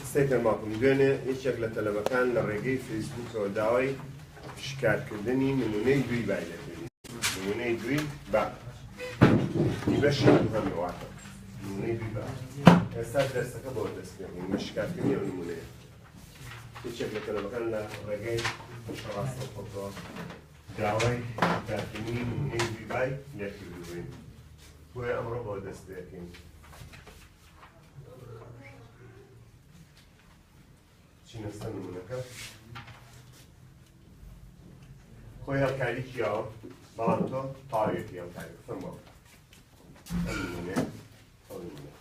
قسەیتان ماکەم دوێنێ یەکێک لە تەلەبەکان لە ڕێگەی فەیسبووکەوە داوای شکارکردنی نمونەی دوی بای دەکردین. نمونەی دوی با بەشی هەم واتە نمونەی دوی با ئێستا دەرسەکە بۆ دەست پێین بە شکارکردنی ئەو نمونەیە. یەکێک لە تەلەبەکان لە ڕێگەی ڕاستەوخۆ داوای شکارکردنی نمونەی دوی بای لێکردوین. بۆیە ئەمڕۆ بۆ دەست پێکەین. چینەستە نمونەکە خۆی هەڵکاری کیاوە بەڵام تۆ تاویەتی هەڵکاری فەرم بۆ ئەم نمونەیە ئەو نمونە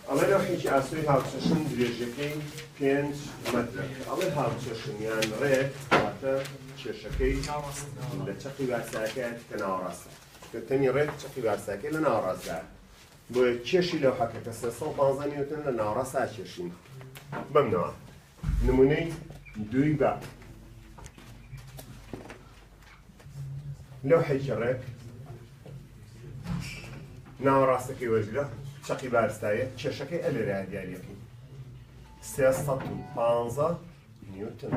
ئەڵێ لەوحێکی ئاسووری هاوچەشن درێژەکەی 5 مەترە. ئەڵێ هاوچەشن یان ڕێک واتە کێشەکەی لە چەقی وارساکەیە کە ناوەڕاستە. تەنی ڕێک چەقی وارساکەی لە ناوەڕاستدایە. بۆیە کێشی لەوحەکە کە 315 نیوتن لە ناوەڕاستا کێشین. بەمنەوە نمونەی دوی با لەوحێکی ڕێک ناوەڕاستەکەی وەرگرە چەقی بارستایە کێشەکەی ئەلێرە دیاریەکەی 315 نیوتن.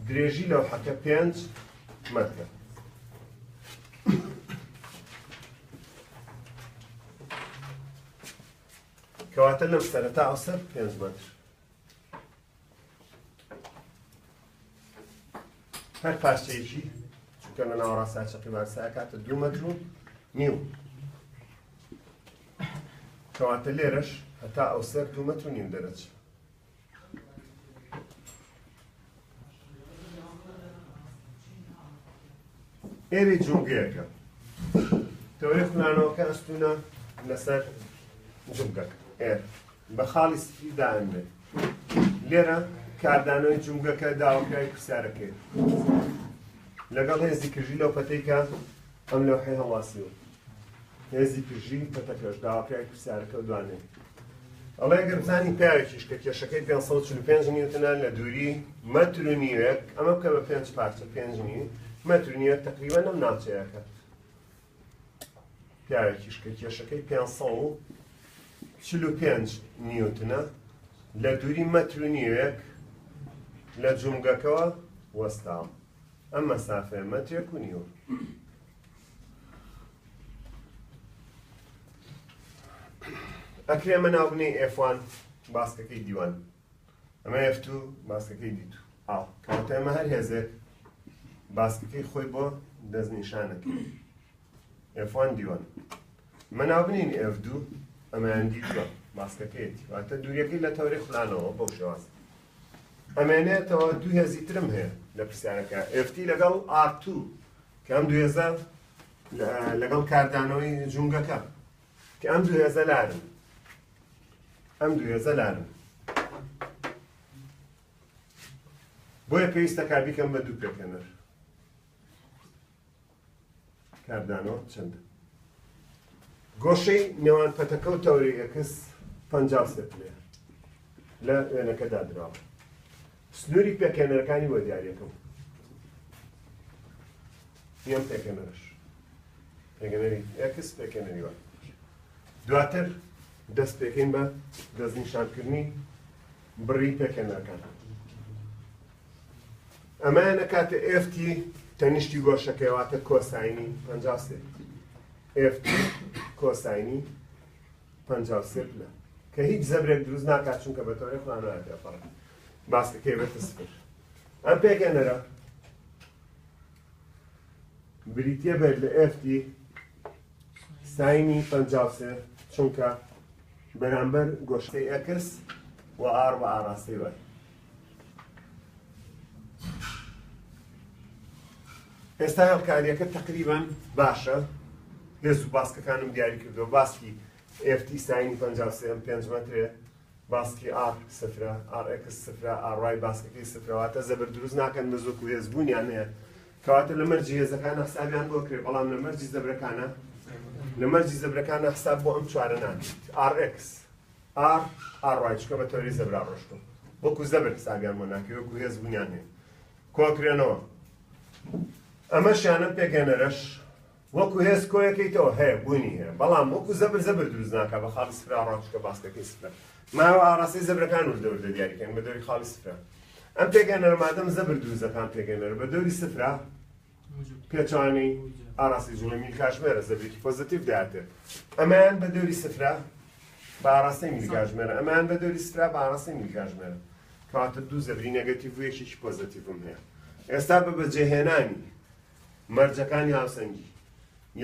درێژی لەوحەکە 5 مەترە. کەواتە لەم سەرەتا ئەوسەر 5 مەتر. هەر پارچەیەکی چونکە لە ناوەڕاستا چەقی بارستایە کاتە 2 مەتر و نیو. کەواتە لێرەش هەتا ئەوسەر 2 مەتر و نیو دەرەچێت. ئێرەی جوڵگەیەکە تەورەی خوێنانەوەکە ئەستوونە لەسەر جوڵگەکە ئێر بە خاڵی سفی دائەنێت. لێرە کاردانەوەی جوڵگەکە داواکرای پرسیارەکەی لەگەڵ هێزی کژی لەو پەتەیکە ئەم لەوحەی هەڵواسیوە. هێزی کژی پەتەکەش داواکرای پرسیارەکە دوانێ. ئەڵێ ئەگەر بزانی پیاوێکیش کە کێشەکەی 545 نیوتنە لە دووری مەتر و نیوەک ئەمە بکە بە 5 پارچە 5 نیو مەتر و نیوەک تەقریبەن ئەم ناوچەیەکە. پیاوێکیش کە کێشەکەی 545 نیوتنە لە دووری مەتر و نیوەک لە جومگەکەوە وەستام. ئەم مەسافەیە مەترێک و نیوە. ئەکرێمە ناوبنەی F1 باسکەکەی دیوان. ئەمە F2 باسکەکەی دیتو. ئاو کەواتە ئێمە هەر هێزێک باسکەکەی خۆی بۆ دەستنیشانەکەی. F1 دیوان. ئەمە ناوبنین F2 ئەمەیان دیتوە باسکەکەیەتی. واتە دووریەکەی لە تەورەی خوڵانەوە بەو شێوازە. ئەمێنێتەوە 2 هێزی ترم هەیە لە پرسیارەکە FT لەگەڵ R2 کە ئەم 2 هێزە لەگەڵ کاردانەوەی جومگەکە کە ئەم 2 هێزە لارن. ئەم 2 هێزە لارن. بۆیە پێویستە کار بیکەم بە 2 پێکەنەر. کاردانەوە چەندە؟ گۆشەی نێوان پەتەکە و تەورەی ئەکس 53 پلەیە لە وێنەکەدا دراوە. سنووری پێکەنەرەکانی بۆ دیاریەکەم. یەم پێکەنەرش. پێکەنەری ئەکس پێکەنەری وە. دواتر دەست پێکەین بە دەستنیشانکردنی بڕی پێکەنەرەکان. ئەمایانە کاتە FT تەنیشتی گۆشەکەی واتە کۆساینی 53. FT کۆساینی 53 پلە کە هیچ زەبرێک دروست ناکات چونکە بە تەورەی خوڵانەوە پێپەڕێت. باسکەکەی بێتە سفر. ئەم پێکەنەرە بریتیە بێت لە FT ساینی 53 چونکە بەرامبەر گۆشەی ئەکس و R بە ئاراستەی وای. ئێستا هەڵکاریەکە تەقریبەن باشە. هێز و باسکەکانم دیاری کردەوە. باسکی FT ساینی 53 5 مەترێ. باسکی R سفرە، RX سفرە، RY باسکەکەی سفرەواتە زەبر دروست ناکەن بە زۆک و هێزبوونیان هەیە. کەواتە لە مەرجی هێزەکانە حسابیان بۆ کرێ بەڵام لە مەرجی زەبرەکانە حساب بۆ ئەم چوارە ناکرێت. RX R RY چکە بە تەوری زەبرا ڕۆشتۆ. وەکو زەبر حسابیان بۆ ناکرێت وەکو هێزبوونیان هەیە. کۆکرێنەوە. ئەمەشیانە پێکەنەرەش وەکو هێز کۆیەکەیتەوە هەیە بوونی هەیە بەڵام وەکو زەبر دروست ناکە بە خاڵی سفرا ڕاکشکە باسکەکەی سفرە ماوە ئاڕاستی زەبرەکان وردەوردە دیاریکەن بە دەوری خاڵی سفرا ئەم پێگەنەرە مادەم زەبر دروستەکان پێگەنەرە بە دەوری سفرا پێچوانی ئاراستی جوڵەمی کاژمێرە زەبێکی پۆزتیڤ دەهاتێت ئەمایان بە دەوری سفرا بە ئاڕاستی میلی کاژمێرە ئەمایان بە دەوری سفرا بە ئاڕاستی میلی کاژمێرە کەواتە دوو زەبری نەگەتیڤ و یەکێکی پۆزتیڤم هەیە ئێستا بە بەجێهێنانی مەرجەکانی هاوسەنگی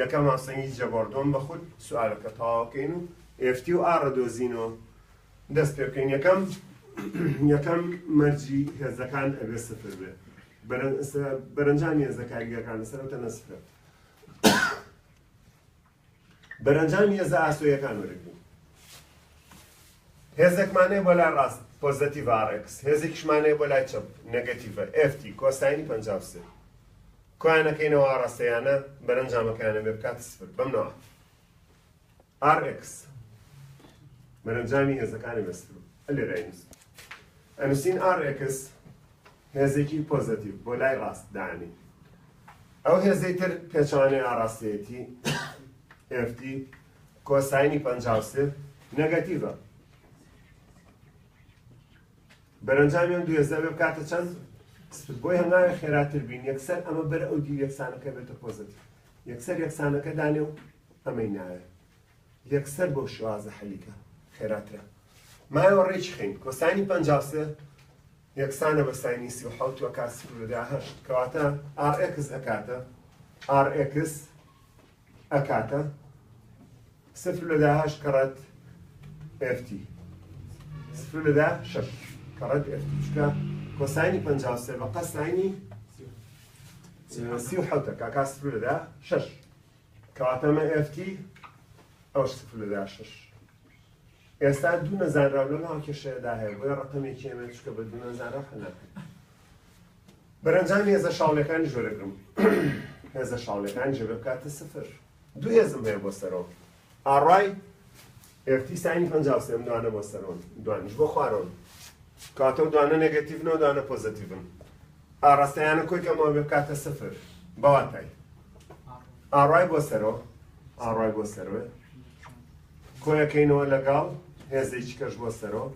یەکەم هاوسەنگی جەبەردۆن بە خود سوالەکە تەواوکەین و ئێفتی و ئاڕە دۆزینەوە دەست پێ بکەین یەکەم مەرجی هێزەکان ئەبێ سفر بێ بەرەنجامی هێزەکاریەکان لەسەرەوە تەنە سفرە بەرەنجامی هێزە ئاسۆیەکان وەرەگرین هێزێکمانەیە بۆ لای ڕاست پۆزتیڤ ئاڕێکس هێزێکیشمانەیە بۆ لای چەپ نەگەتیڤە ئێفتی کۆساینی 53 کۆیانەکەینەوە ئاڕاستەیانە بەرەنجامەکەیانە بێ بکاتە سفر بەمنەوە RX بەرەنجامی هێزەکانی بەسفر لێرە ئەنووسین RX هێزێکی پۆزتیڤ بۆ لای ڕاست دانی ئەو هێزەی تر پێچوانەی ئاڕاستەیەتی FT کۆساینی 53 نەگەتیڤە بەرەنجامی ئەم دوو هێزە بێ بکاتە چەند بۆی هەنگاوی خێراتر بین یەکسەر ئەمە بەرە ئەو دی یەکسانەکە بێتە پۆزتیڤ یەکسەر یەکسانەکە دانێ و ئەمەی نایە یەکسەر بۆ شوازە حەلیکە خێراترە مایەوە ڕێکی خین کۆساینی 53 یەکسانە بە ساینی 37 وەکا 0.8 کەواتە RX ئەکاتە RX ئەکاتە 0.8 کەڕەت FT 0.6 کەڕەت FT چکە کۆساینی 53 بەقە ساینی 37 کاکا 0.6 کەواتەمە FT ئەو 0.6 ئێستا دوو نەزانراو لە ناو کێشەیەدا هەیە بۆیە ڕقەمێکی ئێمە چکە بە دوو نەزانراو هەناکەن بەرەنجامی هێزە شاڵەکانی ژۆرەگرم هێزە شاڵەکانی ژێ بکاتە سفر دوو هێزم هەیە بۆ سەرەوە ئاڕای FT ساینی 53 ئەم دوانە بۆ سەرەوەن دوانیش بۆ خوارەوەن کەواتە دوانە نێگەتیڤنەوە دوانە پۆزتیڤن ئاڕاستەیانە کۆی کەمەوە بێ بکاتە سفر بەواتای ئاڕای بۆ سەرەوە ئاڕای بۆ سەرەوە کۆیەکەینەوە لەگەڵ هێزێکی کەش بۆ سەرەوە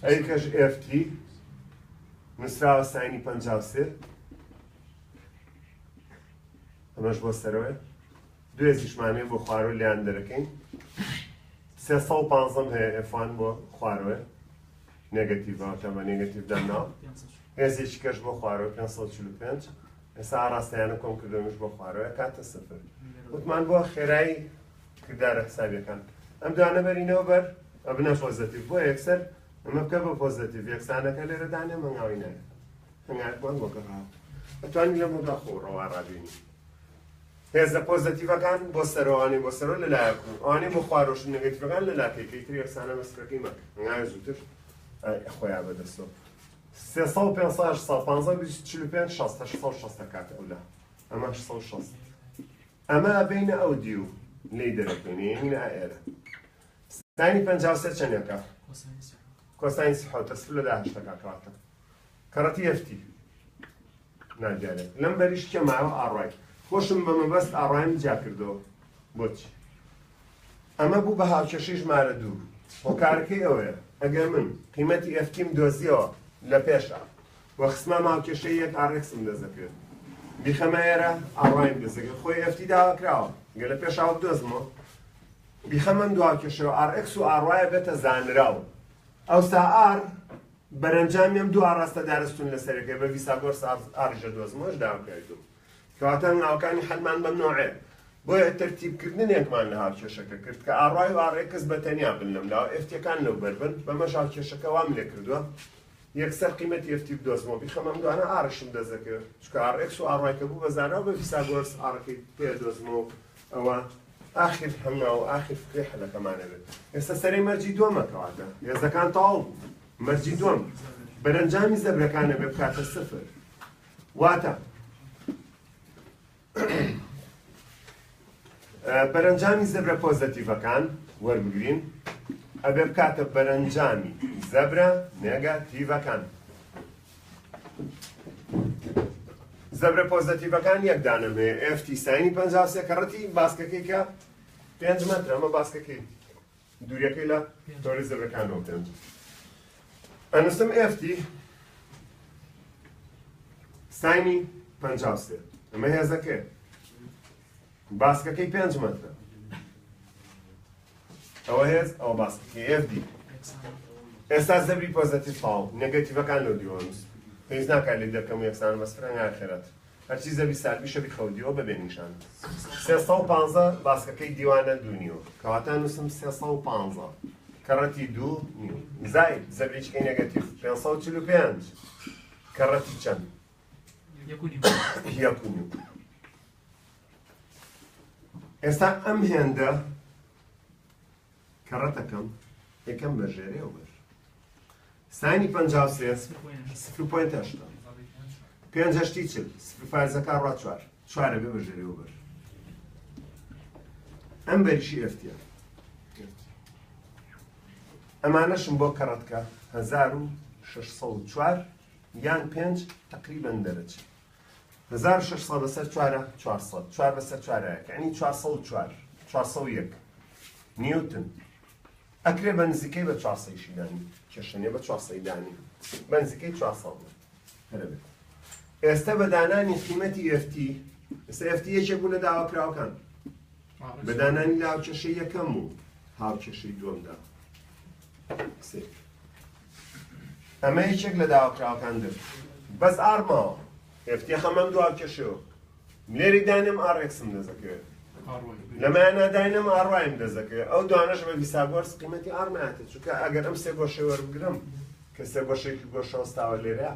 ئەی کەش FT نووسراوە ساینی 53 ئەمەش بۆ سەرەوە دوو هێزیشمانەیە بۆ خوارەوە لیان دەرەکەین 350 هەیە F1 بۆ خوارەوە نێگەتیڤە تەمە نێگەتیڤ دەمناو هێزێکی کەش بۆ خوارەوە 545 ئێستا ئاڕاستەیانە کۆم کردومش بۆ خوارەوە کاتە سفر وتمان بۆ خێرایی کردارە حسابیەکان ئەم دوانە بەرینەوە بەر ئەبنە پۆزتیڤ بۆ یەکسەر ئەمە بکە بە پۆزتیڤ یەکسانەکە لێرە دانێ مەنگاوی نایە هەنگایەکمان بۆ گەڕاو ئەتوانی لەمەدا خۆڕەوە ڕابینی هێزە پۆزتیڤەکان بۆ سەرەوەوانی بۆ سەرەوە لەلایەکم ئەوانەی بۆ خوارۆش نێگەتیڤەکان لەلاکەیکەی تر یەکسانە مەسکەکەی مەکە هەنگاوی زووتر خۆیان بەدەستەوە 350 650 45 60 660 کاتە ئەولا ئەمە 660 ئەمە بینە ئەو دی و لێی دەرەکەینە هینە ئێرە ساینی 53 چەندێکە کۆساینی 0.8 کاتە کەڕەتی FT نادیارێت لەم بەریش کە ماوە ئاڕای خۆشم بە مەبەست ئاڕایم جا کردەوە بۆچی ئەمە بوو بە هاوکێشەی ژمارە دوو هۆکارەکەی ئەوەیە ئەگەر من قیمەتی FTم دۆزیەوە لە پێشە وە خسمە ماوکێشەی یەک RXم دەزەکرێت بیخەمە ئێرە ئاڕایم دەزەکرێت خۆی FT داواکراوە گە لە پێشاوە دۆزمەوە بیخەمەم دواکێشەوە RX و ئاڕایە بێتە زانراوە ئەوسا ئار بەرەنجامیم دوو ئاڕاستە دارستون لەسەرەکەی بە ڤیساگۆرس ئاڕژە دۆزمەوەش داواکردوم کەواتە ناوەکانی حەلمان بەم نۆعێ بۆیە تەرتیبکردنێکمان لە هاوکێشەکە کرد کە ئاڕای و RX بەتەنیا بن لەم لاوە FTەکان لەو بەربن بەمەش هاوکێشەکە وام لێ کردووە یەکسەر قیمەتی FT بدۆزمەوە بیخەمەم دوانە ئاڕشم دەزەکرد چکە RX و ئاڕایکە بوو بەزانەوە بە ڤیساگۆرس ئاڕەکەی پێدۆزمەوە ئەوە آخر هەماو آخر فکری حەلەکەمانە بێت ئێستا سەرەی مەرجی دووەمەکەواتە هێزەکان تەواو بوو مەرجی دووەم بەرەنجامی زەبرەکانە بێ بکاتە سفر واتە بەرەنجامی زەبرە پۆزتیڤەکان وەربگرین ئەبێ بکاتە بەرەنجامی زەبرە نێگاتیڤەکان زەبرە پۆزتیڤەکان یەک دانەمێ FT ساینی 53 کەڕەتی باسکەکەی کە 5 مەتر ئەمە باسکەکەی دووریەکەی لە تۆری زەبرەکانەوە 5 ئەنووسم FT ساینی 53 ئەمە هێزەکە باسکەکەی 5 مەترە ئەوە هێز ئەوە باسکەکەی FD ئێستا زەبری پۆزتیڤ تاو نێگەتیڤەکان لەو دیوەنووس پێویست ناکات لێ دەکەم و یەکسان بەسفرەنگ ئاخرەت هەرچی زەبی سالبی شەبی خەودیەوە بەبێ نیشان 315 باسکەکەی دیوانە دوو نیوە کەواتە نووسم 315 کەڕەتی دوو نیو زاید زەبریچکەی نێگەتیڤ 545 کەڕەتی چەند؟ یەک و نیو ئێستا ئەم هێندە کەڕەتەکەم یەکەم بەژێرەوە بەر ساینی 53 0.8 5 هەشتی چل سفر فارزەکە ڕوا 4 4 بێ بەژێرەوە بەر ئەم بەریشی ئەفتیە ئەمانەشم بۆ کەڕەتکە 1604 یان 5 تقریبەن دەرەچێت 1600 بەسەر 4 400 4 بەسەر 4 یعنی 404 401 نیوتن ئەکرێ بە نزیکەی بە 400 دانی کێشەنێ بە 400 دانی بە نزیکەی 400 هەرە بێت ئێستا بە دانانی قیمەتی FT ئێستا FT یەکێک بوو لە داواکراوەکان بە دانانی لە هاوکێشەی یەکەم و هاوکێشەی دووەمدا ئەمە یەکێک لە داواکراوەکان درد بەس ئارماوە FT خەمەم دو هاوکێشەوە لێری دانم RXم دەزەکەوێت لەمایانە داینم ئاڕوایم دەزەکەوێت ئەو دوانەش بە ویساگۆرس قیمەتی ئارماتێت چونکە ئەگەر ئەم سێ گۆشەی وەربگرم کە سێ گۆشەیەکی گۆشە وەستاوە لێرەیە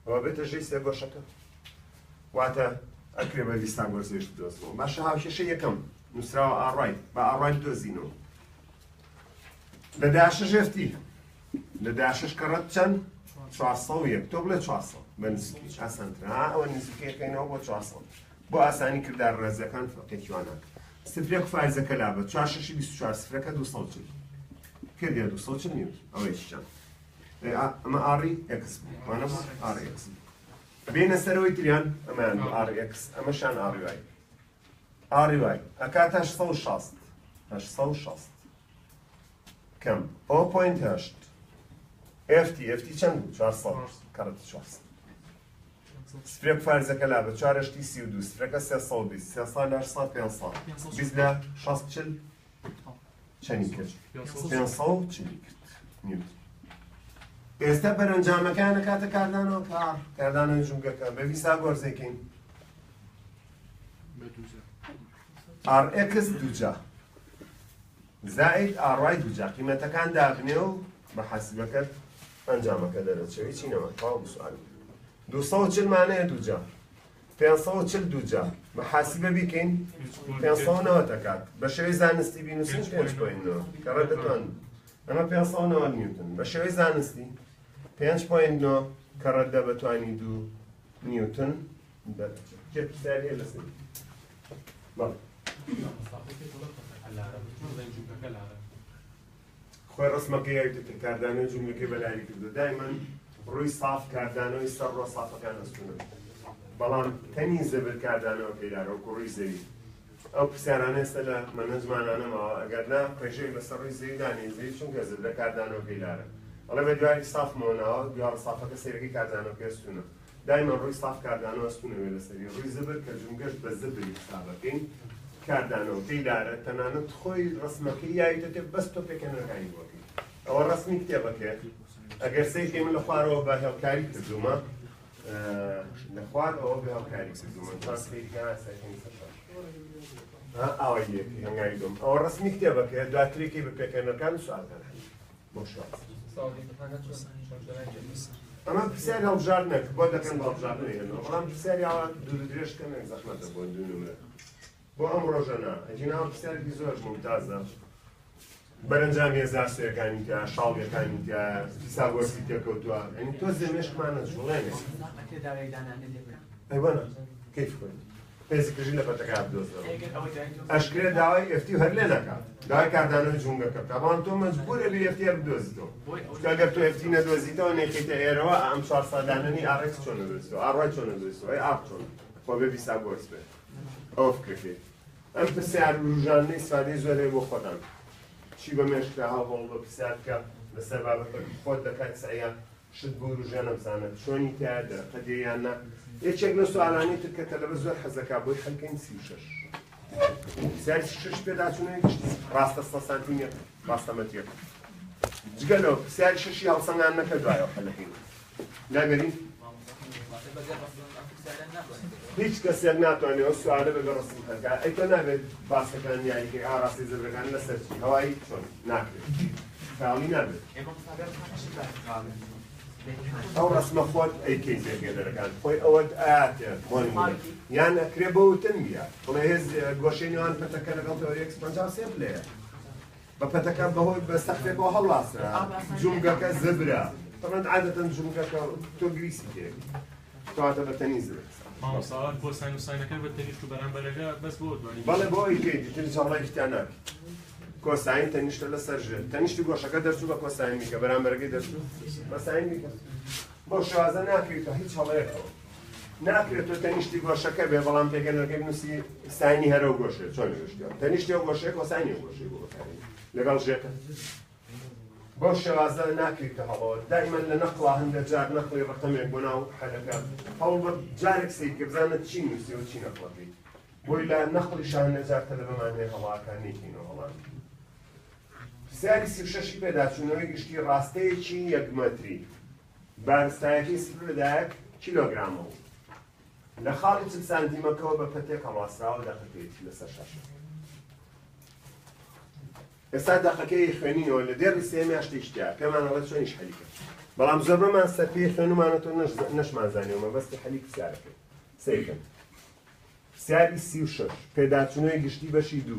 ئەوە بێتە ژێی سێ گۆشەکە واتە ئەکرێ بە ویساگۆرسێش بدۆزمەوە باشە هاوکێشە یەکەم نووسراوە ئاڕوای بە ئاڕوای دۆزینەوە لە داشەش FT لە داشەش کەڕەت چەند 401 تۆ بڵێ 400 بە نزیکی ئاسانترە ئەوە نزیکەکەینەوە بۆ 400 بۆ ئاسانی کردار ڕێزەکان فەقێکیوانەکە سفرێک فارزەکە لابە 4 6 24 سفرەکە 240 کردیە 240 نیوت ئەوەیش چەند ئەمە ئاڕی X بوو ئەمە ئاڕی X بێنە سەرەوەی تریان ئەمەیان ئاڕی X ئەمەشان ئاڕی وای ئاڕی وای ئەکاتە 860 860 کەم 0.8 FT چەند بوو 400 کەڕەتی 400 سفرێک فارزەکە لا بە 4 هەشتی 32 سفرەکە 320 300 لە 800 500 20 لە 640 چەندی کرد 540 کرد نیوت ئێستا بەرەنجامەکانە کاتە کاردانەوە کاردانەوەی جومگەکە بە ویساگۆرزێکین RX دووجا زائد ئاڕوای دووجا قیمەتەکان دابنێ و بە حەسیبەکەت ئەنجامەکە دەرەچێوی چینەوە تاو بسوال 240 مانەیە دووجا 540 دووجا بە حاسیبە بیکەین 590 دەکات بە شێوەی زانستی بینوسین 5.9 کەڕە دەتوان ئەمە 590 نیوتن بە شێوەی زانستی 5.9 کەڕە دە بەتوانی 2 نیوتن پرسیارە لەسەر بەڵێ خۆی ڕسمەکەی یاویتە کاردانەوەی جوملەکەی بەلاری کردو دایمەن ڕووی ساف کاردانەوەی سەر ڕۆ سافەکان ئەستونن بەڵام تەنی زەبر کاردانەوە پێدارە و ڕووی زەوی ئەو پرسیارانە ئێستا لە مەنەجمانانەمەوە ئەگەر نا پێشەی بەسەر ڕووی زەوی دانیزەی چونکە زەبرە کاردانەوە پێدارە ئەڵێ بە دوای سافمەوە ناوە دوای سافەکە سەیرەکەی کاردانەوە پێ ئەستونە دایمەن ڕووی ساف کاردانەوە ئەستونەوێ لەسەری ڕووی زەبر کە جومگەشت بە زەبری حسابەکەین کاردانەوە پێدارە تەنانەت خۆی ڕسمەکەی یاویتە تێ بەس تۆ پێکەنەکانی بۆکەی ئەوە ڕسمی کتێبەکەت ئەگەر سەیری من لە خوارەوە بە هێڵکاری کردومە لە خوار ئەوە بە هێڵکاری کردومە ئاوای هەنگاوی دۆم ئەوە ڕسمی کتێبەکەت دواترێکی بە پێکەنەکان سوالکان بۆ شوات ئەمە پرسیاری هەڵبژاردنێک بۆ دەکەن بە هەڵبژاردنێنەوە بەڵام پرسیاری ئاوا دوو درێژکەنێک زەحمەتە بۆ دوو نمرە بۆ ئەم ڕۆژەنا ئەجیناوە پرسیارێکی زۆر ممتازە بەرەنجام هێزار سوێەکانی تیا شاڵیەکانی تیا فیساگۆرسی تێکەوتووە ئەنی تۆ زێمێشکمانە جوڵێنێ ئەیوەنە کەیف خۆین پێزیکردی لە پەتەکە بدۆزەوە ئەشکرێ داوای FT هەر لێ نەکات داوای کاردانەوەی جومگەکە بکە بەڵام تۆ مەجبورە بێ FT هەر بدۆزیتەوە چونکە ئەگەر تۆ FT نەدۆزیتەوە نێخیتە ئێرەوە ئەم 400 دانەنی RX چۆن نەدۆزیتەوە ئاڕوای چۆن نەدۆزیتەوە ئای ئاڕ چۆن خۆ بێ بیسا بۆرس بێت ئەوە فکرەکەی ئەم پرسیار ڕژانەی سادەی زۆر هەیە بۆ خۆتان چی بە مێشکرا هەڵبەڵ بە پرسیار بکە لەسەر بابەتێکی خۆت دەکات سەعیان شت بۆ ڕژانە بزانێت چۆنی تیا دەرەقەدێ یان نا یەکێک لە سوالانی تر کە تەلەبە زۆر حەزەکا بۆی خەلکەین 36 پرسیاری 6 پێداچوونەوەی گشتی ڕاستە 100 سانتیمێتر ڕاستە مەتر جگەلەوە پرسیاری 6 هەڵسەنگان نەکە دوایەوە حەلەکەین ناگەرین هیچ کەسێک ناتوانێت ئەو سوالە بەبێ ڕستم هەرکا ئەی تۆ نابێت باسەکان یاریکەی ئاراستی زەبرەکان لەسەر چی هەوایی چۆن ناکرێت کاڵی نابێت ئەو ڕسمە خۆت ئەیکەی پێگەدەرەکان خۆی ئەوەت ئااتێ یان ئەکرێ بە وتن بیا بڵێ هێز گۆشەی نێوان پەتەکە لەگەڵ تەوەریەکس 53 لێە بە پەتەکە بەهۆی بە سەختێکەوە هەڵواسرا جومگەکە زبرە طبعا عادەتەن جومگەکە تۆ گریسی تێک کەواتە بە تەنیز ماوەساوات بۆ ساین و ساینەکە بە تەنیشت و بەرامبەرەکە بەس بۆ دوانی بەڵێ بۆ ئەیکەی دیتر جەڵای شتیان ناکەی کۆساین تەنیشتە لەسەر ژێر تەنیشتی گۆشەکە دەرچوو بە کۆساین میکە بەرامبەرەکەی دەرچوو بە ساین میکە بۆ شوازە ناکرێتە هیچ هەڵەیەکەوە ناکرێت تۆ تەنیشتی گۆشەکە بێ بەڵام پێگەنەکەی بنووسی ساینی هەرە و گۆشێ چۆن گشتیە تەنیشتی ئەو گۆشەیە کۆساینی گۆشەی بۆ بەکارێنی لەگەڵ ژێکە بۆ شێوازە ناکرێتە هەڵەوە دائیمەن لە نەقڵا هەندە جار نەقڵی ڕقەمێک بۆ ناو حەلەکە هەوڵ بە جارێک سەیر کە بزانێت چی نووسی و چی نەقڵەکەی بۆی لە نەقڵی شان نەجار تەلەبەمان هەیە هەڵاکان نێکینەوە هەڵان پرسیاری 36 پێداچوونەوەی گشتی ڕاستەیەکی یەکمەتری بارستایەکی سفرەدایەک کیلۆگرامەوە لە خاڵی 40 سانتیمەکەوە بە پەتێک هەڵواسراوە دەقەکەیەتی لەسەر شاشە ئێستا دەقەکەی خوێنینەوە لە دێڕی سێمی شتێکتیا پێمان ئەڵێ چۆنیش حەلی کرد بەڵام زۆربەمان سەرپێی خوێنمانەوە نەشمانزانیەوە مەبەستی حەلی پرسیارەکەی سەیرکەن پرسیاری 36 پێداچوونەوەی گشتی بەشی 2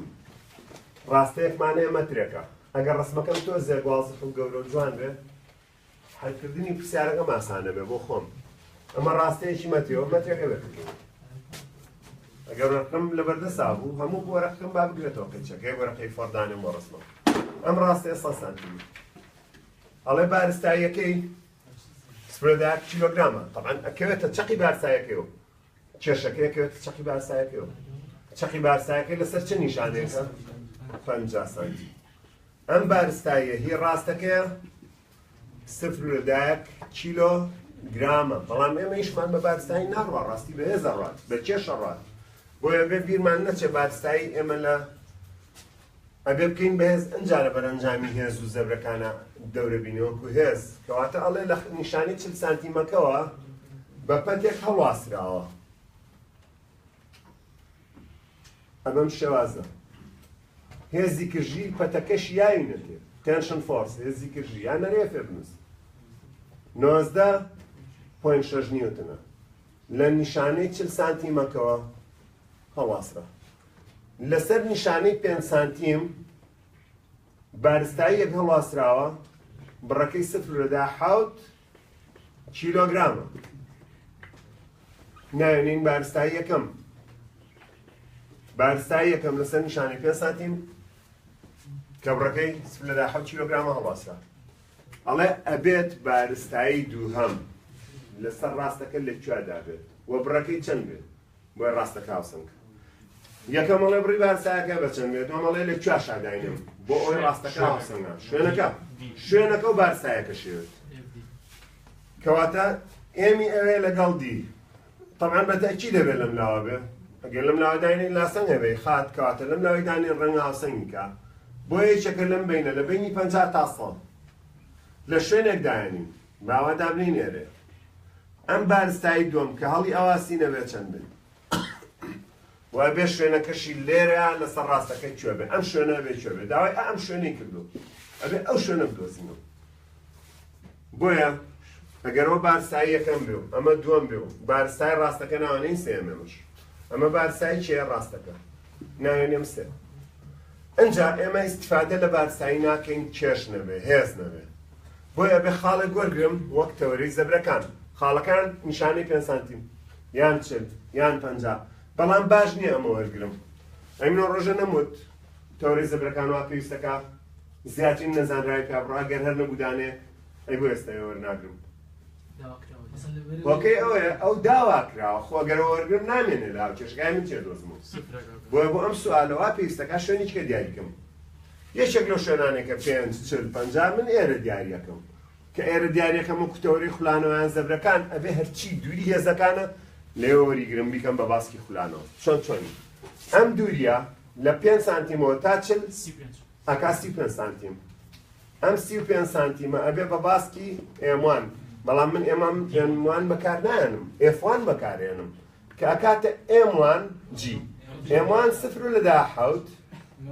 ڕاستەیەکمانەیە مەترێکە ئەگەر ڕسمەکەم تۆ زێر واضح و گەورە و جوان بێ حەلکردنی پرسیارەکەم ئاسانە بێ بۆ خۆم ئەمە ڕاستەیەکی مەترێەوە مەترێکە بێکردەوە ئەگەر ڕقم لەبەردەسا بوو هەموو وەرەقەکەم با بگرێتەوە قەیچەکەی وەرەقەی فەردانێ بۆ ڕسمە ئەم ڕاستەیە 100 سانتیمتر ئەڵێ بارستاییەکەی سفرەدایەک کیلۆگرامە طبعا ئەکەوێتە چەقی بارستایەکەیەوە کێشەکەی ئەکەوێتە چەقی بارستایەکەیەوە چەقی بارستایەکەی لەسەر چه نیشانەیەکە 50 سانتی ئەم بارستاییە هی ڕاستەکەیە سفرەدایەک کیلۆگرامە بەڵام ئێمە هیچمان بە بارستایی ناڕوا ڕاستی بە هێزە ڕات بە کێشە ڕات بۆیە بێ بیرمان نەچێ بارستایی ئێمە لە ئەبێ بکەین بەهێز ئەنجارە بەرەنجامی هێز و زەبرەکانە دەورە بینەوەکو هێز کەواتە ئەڵێ لە نیشانی 40 سانتیمەکەوە بە پەتێک هەڵواسراوە ئەمەم شێوازە هێزی کژی پەتەکەش یاوی نەتێ تێنشن فۆرس هێزی کژی یان نەرێ فێ بنووس 19.6 نیوتنە لە نیشانەی 40 سانتیمەکەوە هەڵواسرا لەسەر نیشانەی 5 سانتیم بارستاییەک هەڵواسراوە بڕەکەی 0.7 کیلۆگرامە ناوێنین بارستایی یەکەم بارستایی یەکەم لەسەر نیشانەی 5 سانتیم کە بڕەکەی 0.7 کیلۆگرامە هەڵواسرا ئەڵێ ئەبێت بارستایی دووهەم لەسەر ڕاستەکە لەکوێدا بێت وە بڕەکەی چەند بێت بۆی ڕاستەکە هاوسنگ یەکەم ئەڵێ بڕی بارستایەکە بەچەند بێت ئەڵێ لەکوێ شاداینم بۆ ئەوی ڕاستەکە هاوسنگە شوێنەکە و بارستایەکە شێوێت کەواتە ئێمی ئەوێ لەگەڵ دی طبعا بەتەکی دەبێت لەم لاوە بێ ئەگەر لەم لاوە داینین لاسەنگ هەبێ خات کەواتە لەم لاوەی دانین ڕەنگە هاوسەنگی کە بۆ یەکێکە لەم بینە لە بینی 50 تا 100 لە شوێنێک داینین باوا دابنین ئێرێ ئەم بارستایی دووەم کە هەڵی ئاواسی نەبێت چەند بن وای بێ شوێنەکەشی لێرە لەسەر ڕاستەکەی کوێ بێ ئەم شوێنە بێ کوێ بێ داوای ئەم شوێنەی کردو ئەبێ ئەو شوێنە بدۆزینەوە بۆیە ئەگەرەوە بارستایی یەکەم بێ و ئەمە دووەم بێ و بارستای ڕاستەکە ناوانەی سێمەمەش ئەمە بارستایی چیە ڕاستەکە ناوێنێم سێ ئەنجا ئێمە ئیستیفادە لە بارستایی ناکەین کێش نەبێ هێز نەبێ بۆیە بێ خاڵێک وەرگرم وەک تەوەرەی زەبرەکان خاڵەکان نیشانەی 5 سانتیم یان 40 یان 50 بەڵام باش نییە ئەمە وەرگرم ئەمینۆ ڕۆژە نەموت تەوەرەی زەبرەکان وا وەکەی ئەوەیە ئەو داواکراوە خۆگەرە وەرگرم نامێنێ لاو کێشەکەی من چێ دۆزمەوە بۆیە بۆ ئەم سوالەوە پێویستەکە شوێنیچکە دیاریکەم یەکێک لەو شوێنانێکە 5-40-50 من ئێرە دیاریەکەم کە ئێرە دیاریەکەم و کوتەوەری خولانەوەیان زەبرەکان ئەبێ هەرچی دووری هێزەکانە لێوە وەریگرم بیکەم بە باسکی خولانەوە چۆنی ئەم دووریە لە 5 سانتیمەوە تا 40 ئەکا 35 سانتیم ئەم 35 سانتیمە ئەبێ بە باسکی ئێم1 بەڵام من ئێم1 بەکار نایەنم F1 بەکارێنم کە ئەکاتە ئێم1 G ئێم1 0.10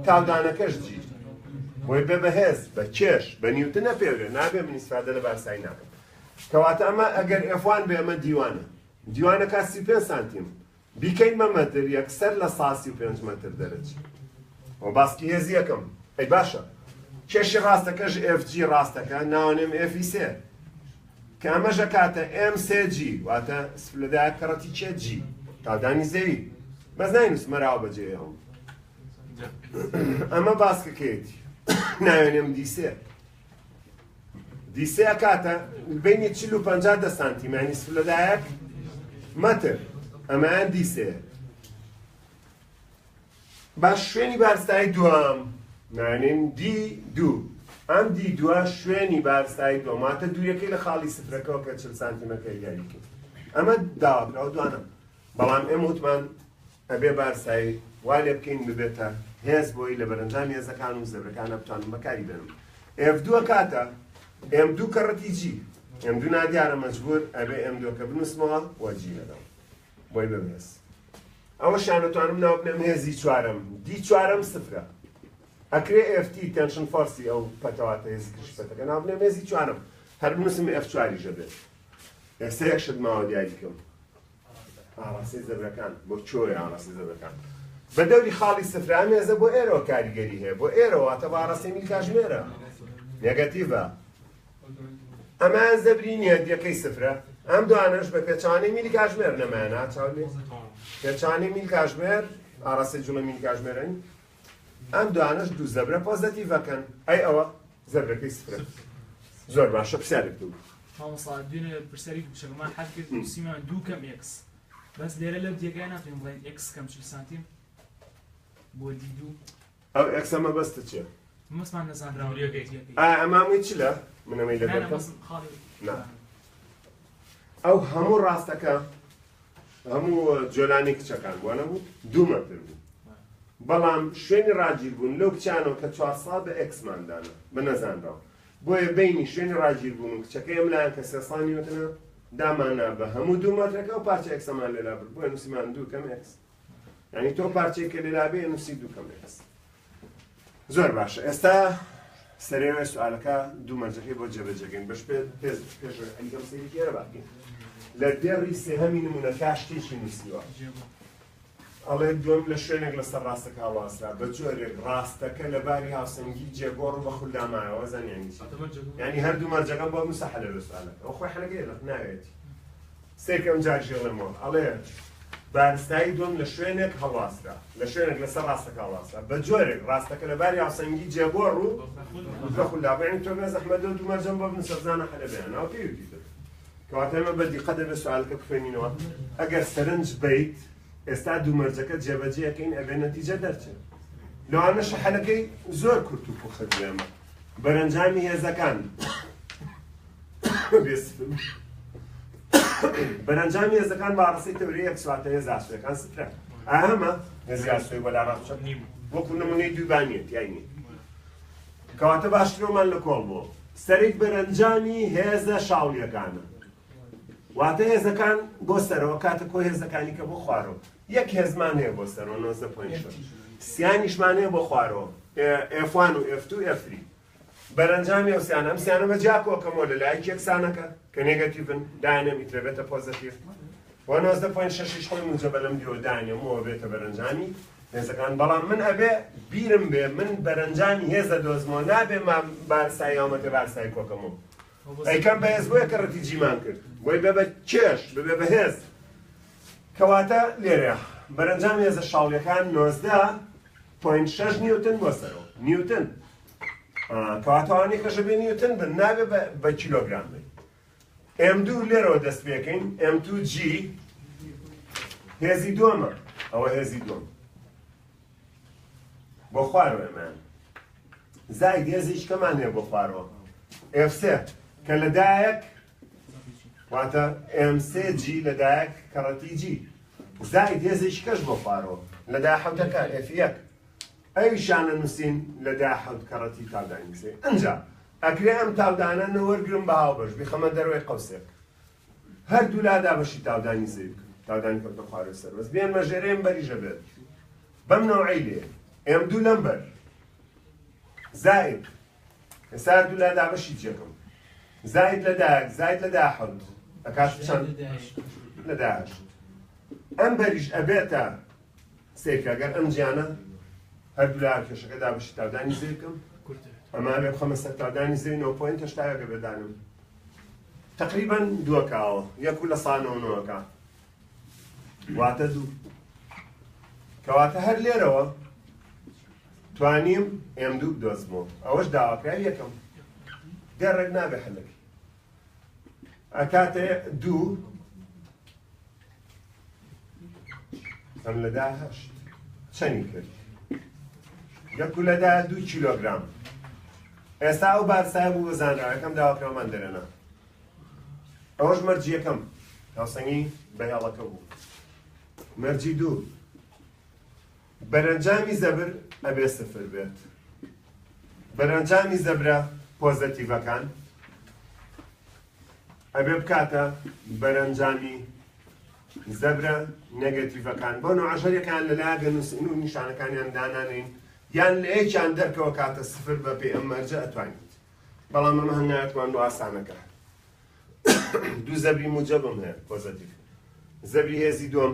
تاودانەکەش G بۆی بێ بەهێز بە کێش بە نیوتن نەپێورێ نابێ من ئیسفادە لە بارسایی ناکەم کەواتە ئەمە ئەگەر F1 بێ ئەمە دیوانە 35 سانتیم بیکەین بە مەتر یەکسەر لە 135 مەتر دەرەچێت و باسی هێزی یەکەم ئەی باشە کێشی ڕاستەکەش FG ڕاستەکە ناوانێم FE3 کە ئەمەژە کاتە M3G واتە سفلەدایە کەڕەتی چێ G تاودانی زەوی بەس ناینوسمەراوە بەجێ هەم ئەمە باسکەکەیەتی ناوێنێم دیسێ کاتە بینی 40-50 سانتیمانی سفلەدایەک مەتر ئەمەیان دیسێ باش شوێنی بارستایی دوام نانێن D2 ئەم D2 شوێنی بارستایی دوماتە دووریەکەی لە خاڵی سفرەکەەوە کە 40 سانتیمەکەی دیاریکە ئەمە داواکراوە دوانە بەڵام ئێمە وتمان ئەبێ بارستایی وا لێ بکەین ببێتە هێز بۆی لە بەرەنجام هێزەکان و زەبرەکانە بتوانم بەکاری بێنم F2 کاتە M2 کەڕەتی G M2 نادیارە مەجبور ئەبێ M2 کە بنووسمەوە وەجی لەدەم بۆی ببێز ئەوە شانەتوانم ناو بنێم هێزی چوارەم D4 سفرە ئەکرێ FT تەنشن فۆرسی ئەو پەتەواتە هێزی کشپەتەکە ناو بنێم هێزی چوارم هەر بنووسم F4 ژە بێت ئێستا یەکشت ماوە دیاریکەم ئاڕاستی زەبرەکان بۆ چۆی ئاڕاستی زەبرەکان بە دەوری خاڵی سفرە ئەم هێزە بۆ ئێرەوە کاریگەری هەیە بۆ ئێرەوە واتە بە ئاڕاستی میل کاژمێرە نێگەتیڤە ئەمان زەبری نییە دیەکەی سفرە ئەم دوانش بە پێچانەی میلی کاژمێر نەمایەنا چاولێ پێچانەی میل کاژمێر ئاڕاستی جوڵە میل کاژمێرن ئەم دوانش دوو زەبرە پۆزەتیڤەکەن ئەی ئەوە زەبرەکەی سفرە زۆر باشە پرسیارێک دوو مامۆستا دوێنێ پرسیارێک بچەکەمان حەز کرد نووسیمان 2 کەم X بەس لێرە لەو دیێگای ناتوانین بڵێین X کەم 40 سانتیم بۆ D2 ئەو X ئەمە بەستە چێ؟ مەسمان نەزانراوە ئەمامی چ لە منەمەی لە دەکەم ئەو هەموو ڕاستەکە هەموو جۆلانی کچەکان بووە نەبوو 2 مەتر بوو بەڵام شوێنی ڕاگیر بوون لەو کچانەوە کە 400 بە X-ماندانە بە نەزانراوە بۆیە بینی شوێنی ڕاگیر بوون و کچەکەی ئەملایەن کە 3 سانیمەترە دامانە بە هەموو 2 مەترەکە و پارچە X-ئەمان لێلا برد بۆیە نووسیمان 2 کەم X یعنی تۆ پارچەیەکە لێلا بێ نووسی 2 کەم X زۆر باشە ئێستا سەرێوە سوالەکە دوو مەرجەکەی بۆ جێبەجێگەین بەش پێش ئەنگەم سەیری گێرە باکەین لە دێڕی سێهەمی نمونەکە شتێکی نووسیوە ئەڵێ دوم لە شوێنێک لەسەر ڕاستەکە هەڵواسرا بە جۆرێک ڕاستەکە لە باری هاوسەنگی جێگۆڕ بە خولدامایەوە زانیانی یعنی هەردوو مەرجەکە بۆ مسەحەلە لە سوالەکە ئەو خۆی حەلەکەی ناوێتی سێکەم جار ژێڵێمەوە ئەڵێ بارستایی دوم لە شوێنێک هەڵواسرا لە شوێنێک لەسەر ڕاستەکە هەڵواسرا بە جۆرێک ڕاستەکە لە باری هاوسەنگی جێگۆڕ و بە خولدامایە تۆ بێ زەحمەت دوو مەرجەم بۆ بنووسە بزانە حەلە بێنە ئەو پێویستی تر کەواتە ئێمە بە دیقەت دەبێت سوالەکە بخوێنینەوە ئەگەر سەرنج بیت ئێستا دوو مەرجەکە جێبەجێەکەین ئەبێ نەتیجە دەرچێت لەوانەشە حەلەکەی زۆر کورت و پوخت بێمە بەرەنجامی هێزەکان بەرەنجامی هێزەکان باڕستی تەوری یەک سواتە هێز ئاسوویەکان سفرە ئەمە هێزی ئاسووی بەلا ڕاستچەک نیم وەکو نمونەی دووبانیەت یانی کەواتە باشترۆمان لە کۆڵ بۆ سەرێک بەرەنجامی هێزە شاوڵیەکانە واتە هێزەکان بۆ سەرەوە کاتە کۆ هێزەکانی کە بۆ خوارەوە یەک هێزمان هەیە بۆ سەرەوە 90.6 سیانیشمان هەیە بۆ خوارەوە F1 و F2 F3 بەرەنجامی ئەو سیانە ئەم سیانە بە جاکۆکەمەوە لە لایەکی یەکسانەکە کە نێگەتیڤن دایانە میترەبێتە پۆزەتیڤ بۆ 90.6 خۆی موجەبە لەم دیۆ دایانەمەوە بێتە بەرەنجامی هێزەکان بەڵام من ئەبێ بیرم بێ من بەرەنجامی هێزە دۆزمەوە نابێ بارسایی ئەومەتە بارسایی کۆکەمەوە ئەیکەم بەهێز بۆیە کە ڕەتی جیمان کرد بۆی بێ بە کێش ببێ بەهێز کەواتە لێرە بەرەنجامی هێزە شاوڵیەکان 19.6 نیوتن بۆ سەرەوە نیوتن کەواتەوانی کەشە بێ نیوتن بن نابێ بە کیلۆگرام بێ M2 لێرەوە دەست پێکەین M2G هێزی دووەمە ئەوە هێزی دووەم بۆ خوارەوە ئێمان زای هێزیش کەمان هەیە بۆ خوارەوە F3 کە لەدایەک واتە M3G لەدایەک کەڕەتی G زای هێزیش کەش بۆ خوارەوە لەدای حەوتەکە F1 ئەویشانە نووسین لەدای حەوت کەڕەتی تاودانی سێ ئەنجا ئەکرێ ئەم تاودانە نەوەرگرم بە هاوبەش بخەمە دەروی قەوسێک هەردوو لادا بەشی تاودانی زێ تاودانی کەوتە خوارەوە سەربەست بێنمە ژێرەیەم بەریژە بێت بەم نەوعی لێ ئێم دوو لەمبەر زائد ئێستا هەردوو لادا بەشی جێکم زائد لەدایەک زائد لەدای حەوت ئەکات چەند لەدای هەشت ئەم بەریش ئەبێتە سێکە ئەگەر ئەم جیانە هەردوو لا کێشەکە دابەشی تاودانی زێ بکەم ئەمە بێ بخەمە سەر تاودانی زێ 9 هەشتاگە بێدانم تقریبا دووەکاوە یەکو لە سانەوەنەوەکە واتە دوو کەواتە هەر لێرەوە توانیم M2 بدۆزمەوە ئەوەش داواکرای یەکەم گەڕێک نابێ هەلەکی ئەکاتێ دوو ئەم لەدا هەشت چەنی کرد یەکو لەدا 2 کیلۆگرام ئێستا ئەو بارسای بوو بەزانراوەکەم داواکرامان دەرەنا ئەوەش مەرجی یەکەم هاوسەنگی بەهێڵەکە بوو مەرجی دوو بەرەنجامی زەبر ئەبێ سفر بێت بەرەنجامی زەبرە پۆزەتیڤەکان ئەبێ بکاتە بەرەنجامی زەبرە نێگەتیڤەکان بۆ نوعەژەریەکان لەلایە نووسین و نیشانەکانیان دانانین یان لە یەکیان دەرکەوە کاتە سفر بە پێی ئەم مەرجە ئەتوانیت بەڵام ئەمە هەر نایەتوان بۆ ئاسانەکە دوو زەبری موجەبم هەیە پۆزەتیڤ زەبری هێزی دووەم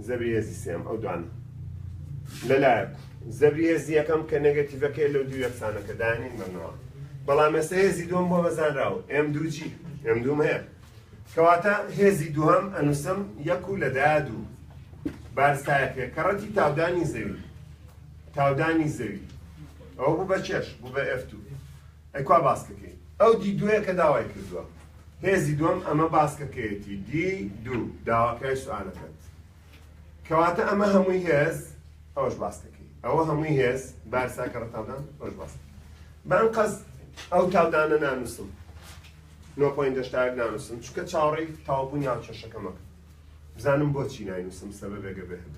زەبری هێزی سێم ئەو دوانە لەلایەک زەبری هێزی یەکەم کە نێگەتیڤەکەی لەو دوو یەکسانەکە دانین بەنەوە بەڵام ئێستا هێزی دووەم بۆ بەزانراوە M2G M2 هەیە کەواتە هێزی دووەم ئەنووسم یەک و لەدایە دوو بارستایەکێ کەڕەتی تاودانی زەوی تاودانی زەوی ئەوە بوو بە چێش بوو بە F2 ئەیکوا باسکەکەی ئەو دی دوێ کە داوای کردووە هێزی دووەم ئەمە باسکەکەیەتی دی دوو داواکای سوالەکەت کەواتە ئەمە هەمووی هێز ئەوەش باسکەکەی ئەوە هەمووی هێز بارسا کەڕە تاودان ئەوش باسکە بەنقەس ئەو تاودانە نانووسم 9.8 نانووسم چونکە چاوەڕێی تاوابوونی هاوچەشەکەمەکە بزانم بۆچی ناینووسم سەبەبێگە بێت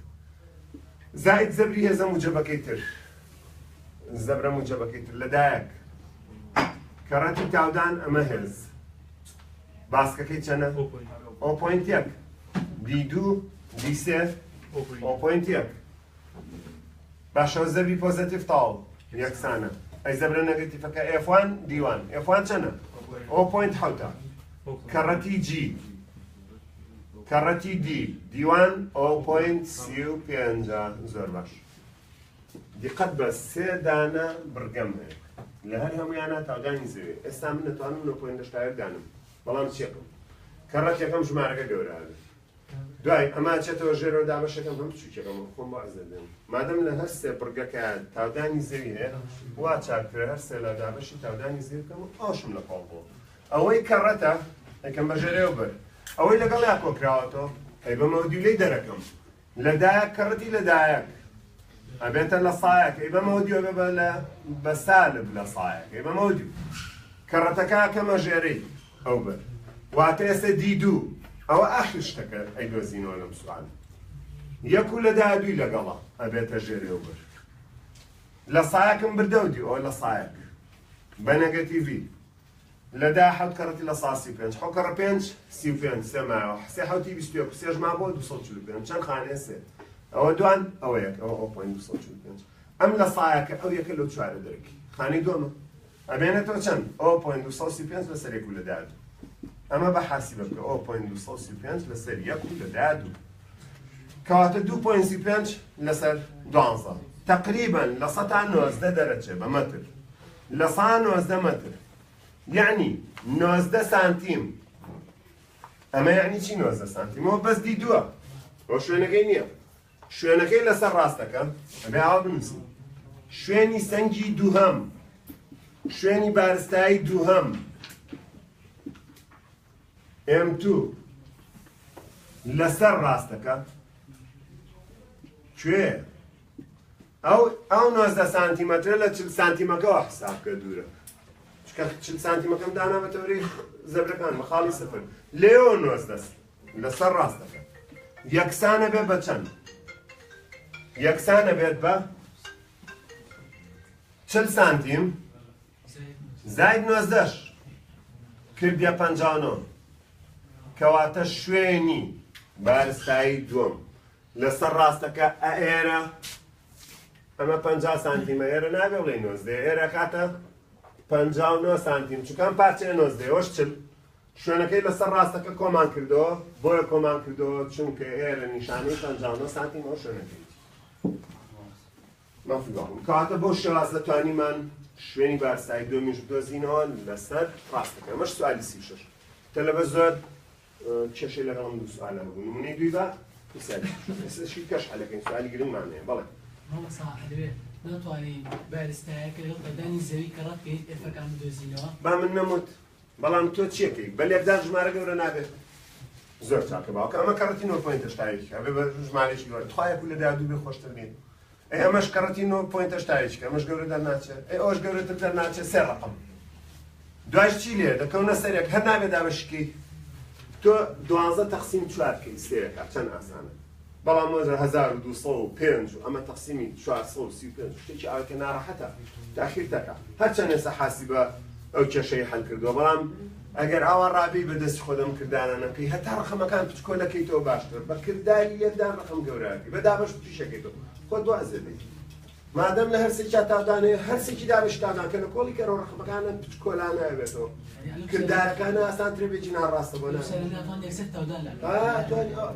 زائد زەبری هێزە موجەبەکەی تر زەبرە موجەبەکەی تر لەدایەک کەڕەتی تاودان ئەمە هێز باسکەکەی چەنە 0.1 D2 D3 0.1 باشەوە زەبری پۆزەتیڤ تاڵ یەکسانە ئەی زەبرە نەگەتیڤەکە F1 D1 F1 چەنە 0.7 کەڕەتی G کەڕەتی D D1 0.35 زۆر باش دیقەت بە سێ دانە بڕگەم هەیە لە هەر هەمویانە تاودانی زەوێ ئێستا من نەتوانم 9.8 دانم بەڵام چێکم کەڕەت یەکەم ژمارەکە گەورە دوای ئەمە چێتەوە ژێرەوە دابەشەکەم هەم بچووکەکەم خۆم بازە دێم مادەم لە هەر سێ بڕگەکە تاودانی زەوی هەیە وا چاکرە هەر سێ لە دابەشی تاودانی زەوی بکەم و ئاشم لە پاڵ بۆ ئەوەی کەڕەتە ئەکەم بە ژێرەوە بەر ئەوەی لەگەڵ یا کۆکراوەتەوە ئەی بەمەوە دیولەی دەرەکەم لەدایەک کەڕەتی لەدایەک ئەبێتە لە سایەک ئەی بەمەوە دیوە بێ بە سالب لە سایەک ئەی بەمەوە دیو کەڕەتەکە کەمە ژێرەی ئەو بەر واتە ئێستا D2 ئەوە ئاخر شتەکە ئەیدۆزینەوە لەم سوال یەک و لەدایە دووی لەگەڵە ئەبێتە ژێرەوە بەر لە سایەکم بردە و دیو ئەوە لە سایەک بە نەگەتیڤی لەدایە حەوت کەڕەتی لە سا 35 حەوت کەڕە 5 35 سێ مایەوە سێ حەوتی 21 سێژ ما بۆ 245 چەند خانەیە سێ ئەوە دوان ئەوە یەک ئەوە 0.245 ئەم لە سایەکە ئەو یەکە لەو چوارە دەرەکی خانەی دووەمە ئەبێنێتەوە چەند 0.235 لەسەر یەک و لەدایە دوو ئەمە بە حاسیبە بکە 0.235 لەسەر یەک و لەدایە دوو کەواتە 2.35 لەسەر 12 تقریبا لە 190 دەرەچێ بە مەتر لە 190 مەتر یعنی 19 سانتیم ئەمە یعنی چی 19 سانتیمەوە بەس دیدووە بۆ شوێنەکەی نییە شوێنەکەی لەسەر ڕاستەکە ئەبێ ئاوا بنووسین شوێنی سەنگی دووهەم شوێنی بارستایی دووهەم M2 لەسەر ڕاستەکە کوێ؟ ئەو 19 سانتیمەترە لە 40 سانتیمەکەەوە حسابکە دوورە. چکە 40 سانتیمەکەم دانا بە تەوری زەبرەکان بە خاڵی سفر. لێەوە 19 لەسەر ڕاستەکە. یەکسانە بێت بە چەند؟ یەکسانە بێت بە 40 سانتیم زاید 19 کردیە 59 کەواتە شوێنی بارستایی دووەم لەسەر ڕاستەکە ئێرە ئەمە 50 سانتیمە ئێرە نابێ بڵێ 19 ئێرە کاتە 59 سانتیم چکان پارچەیە 19 ئەوش 40 شوێنەکەی لەسەر ڕاستەکە کۆمان کردەوە بۆیە کۆمان کردەوە چونکە ئێرە نیشانەی 59 سانتیم ئەو شوێنەکەی کاتە بۆ شێواز دەتوانیمان شوێنی بارستایی دومیش بدۆزینەوە لەسەر ڕاستەکە. ئەمەش سوالی 36 تەلەبە زۆر کێشەی لەگەڵم دوو سوالە بوو. نمونەی دوی بە پرسیارشی کەش حەلەکەین سوالی گرنگمانەیە. بەڵێ ناتوانین بارستایەکە لەگەڵ بەدانی زەوی کە ڕەتکەین ئێفەکان بدۆزینەوە. با من نەموت بەڵام تۆ چیەکەی بە لێکدان ژمارە گەورە نابێت زۆر چاکە باوکە ئەمە کەڕەتی 9.8 ئەبێ بە ژمارەیەکی گەورە تخوایە پولە دادوو بێ خۆشتر بێت. ئەمەش کەڕەتی 9.8 ئەمەش گەورە دەرناچێت ئەوەش گەورەتر دەرناچێت سێ ڕەقەم. دوایش چی لێ دەکەونە سەرێک هەر نابێت دابەشکی تۆ 12 تەقسیم 4 بکەی سێیەکە چەند ئاسانە. بەڵام وەزە 1205 ئەمە تەقسیمی 435 شتێکی ئاوەکە ناڕەحەتە تاخیر دەکات. هەرچەند ئێستا حاسی بە ئەو کێشەی هەل کردووە بەڵام ئەگەر ئاوا ڕابی بەدەستی خۆدەم کردانەکەی هەتا ڕقەمەکان پچکۆلەکەیتەوە باشتر بە کردداری یەکدان ڕقم گەورەکەی بە دابش تویشەکەیتەوە خۆ دوازە بێت. مادەم لە هەرسێکی تاودانەیە هەرسێکی دابشتانان کە لە کۆڵی کەرەوە ڕقمەکانە پچکۆلانە ئەوێتەوە کردارەکانە ئاسان ترێبێکی ناڕاستە بۆ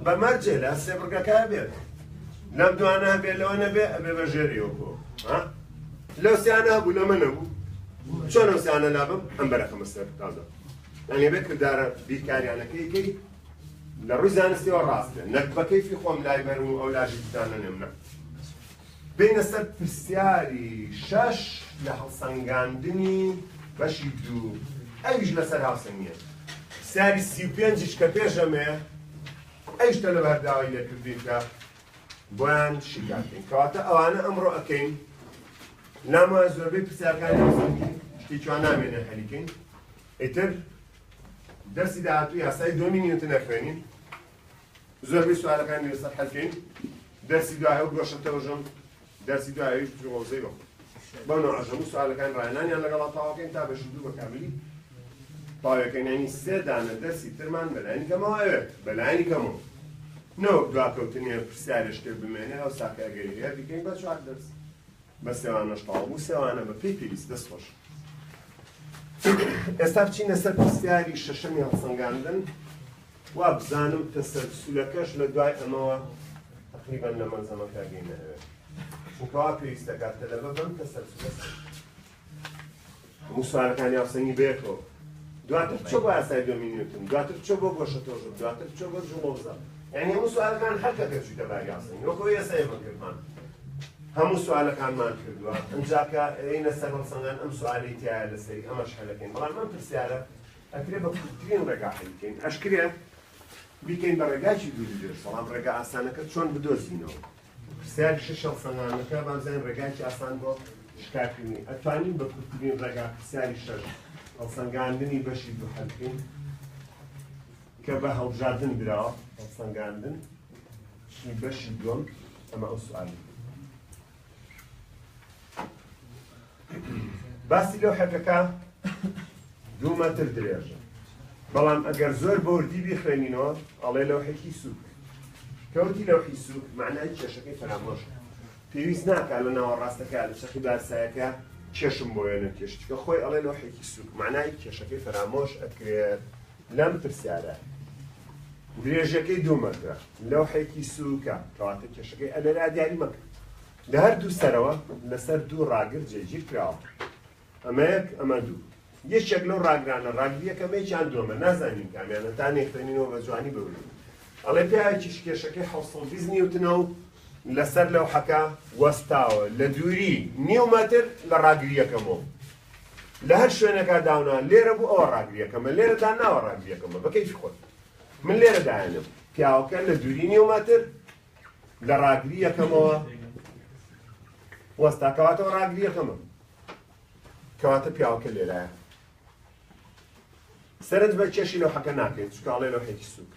بەمەرجێ لە سێبڕگەکە بێت لەم دوانە بێت لەوە نەبێ ئەبێ بە ژێریەوە بۆ لەو سیانە هەبوو لەمە نەبوو چۆن ئەو سیانە لابم ئەم بەرەخەمە سەر تازە ئەنێ بێت کردارە بیرکاریانەکەیکەی لە ڕووی زانستیەوە ڕاستە نەک بە کەیفی خۆم لای بەر و ئەو لاژی دانە نێمنە بینە سەر پرسیاری 6 لە هەڵسەنگاندنی بەشی 2 ئەویش لەسەر هاوسەنگیە پرسیاری 35 کە پێشەمەیە ئەیشتە لە بەرداوای لێکردینکە بۆیان شیکاتین کەواتە ئەوانە ئەمڕۆ ئەکەین لامە زۆربەی پرسیارەکانی هاوسەنگی شتێکیوان نامێنە هەریکەین ئیتر دەرسی داهاتووی یاسای دومی نیوتن نەخوێنین زۆربەی سوالەکانی لەسەر حەلکەین دەرسی دوایە و گۆشەتەوەژم دەرسی دوایەویش بچووەوزەی بەخۆ بەو نەوە هەموو سوالەکان ڕایانیان لەگەڵا تاواکەین تا بەشی دوو بە کاملی تاوەکەینانی سێ دانە دەرسی ترمان بەلایانی کەمەوە ئەوێت بەلایانی کەمەوە نەوەک دواکەوتنیە پرسیارە شتێک بمێنێ ئەو ساکە ئەگەری هەیە بیکەین بە 4 دەرس بە سێوانەش تاوا بوو سێوانە بە پێی پێویست دەست خۆش. ئێستا بچینە سەر پرسیاری شەشەمی هەڵسەنگاندن وا بزانم تەسەلسولەکەش لە دوای ئەمەوە تقریبەن لە مەنزەمەکە گەینەوێت چونکەوا پێویستەکات تەلەبە بەم تەسەلسولە هەموو سوالەکانی هاوسەنگی بێتەوە دواتر بچۆ بۆ یاسای دومی نیوتن دواتر بچۆ بۆ گۆشەتەوژم دواتر بچۆ بۆ جوڵۆڤزە یعنی هەموو سوالەکان هەرکە پێچوویتە بای یاسەنگی وەکو یاسایەمە کردمان هەموو سوالەکانمان کردووە ئەنجاکە ئینە سەر هەڵسەنگان ئەم سوالی تایە لەسەری ئەمەش هەلەکەین بەڵام ئەم پرسیارە ئەکرێ بە کورتترین ڕێگا حەل بکەین ئەشکرێ بیکەین بە ڕێگاکی دوو دێر بەڵام ڕێگا ئاسانەکە چۆن بدۆزینەوە پرسیاری شەش هەڵسەنگانەکە بازانین ڕێگاکی ئاسان بۆ شکارکردنی ئەتوانین بە کورتترین ڕێگا پرسیاری شەش هەڵسەنگاندنی بەشی دوو حەل بکەین کە بە هەڵبژاردن براوە هەڵسەنگاندن بەشی دووەم ئەمە ئەو سوالی باسی لەو حەکەکە 2 مەتر درێژە بەڵام ئەگەر زۆر بەوردی بیخوێنینەوە ئەڵێ لەوحێکی سووک کەوتی لەوحی سووک معنای کێشەکەی فەرامۆش پێویست ناکات لە ناوەڕاستەکە لە شەقی بارسایەکە کێشم بۆ وێنە کێش چکە خۆی ئەڵێ لەوحێکی سووک معنای کێشەکەی فەرامۆش ئەکرێت لەم پرسیارە درێژەکەی 2 مەترە لەوحێکی سووکە کەواتە کێشەکەی ئەلێرا دیاری مەکە لە هەر دوو سەرەوە لەسەر دوو ڕاگر جێگیر کراوە ئەمە یەک ئەمە دوو یەکێک لەو ڕاگرانە ڕاگریەکەمەیان دووەمە نازانین کامیانە تا نێختێنینەوە بە جوانی ببرین ئەڵێ پیاوێکیش کێشەکەی 720 نیوتنە و لەسەر لەوحەکە وەستاوە لە دووری 9 مەتر لە ڕاگریەکەمەوە لە هەر شوێنێکا داونا لێرە بوو ئەوە ڕاگریەکەمە لێرەدا ناوە ڕاگریەکەمە بە کەیفی خۆت من لێرە دایانم پیاوەکە لە دووری نیومەتر لە ڕاگری یەکەمەوە وەستا کەواتەوە ڕاگری یەکەمە کەواتە پیاوەکە لێرایە سەرنج بە کێشی لەوحەکە ناکەیت چکاڵێ لەوحێکی سووک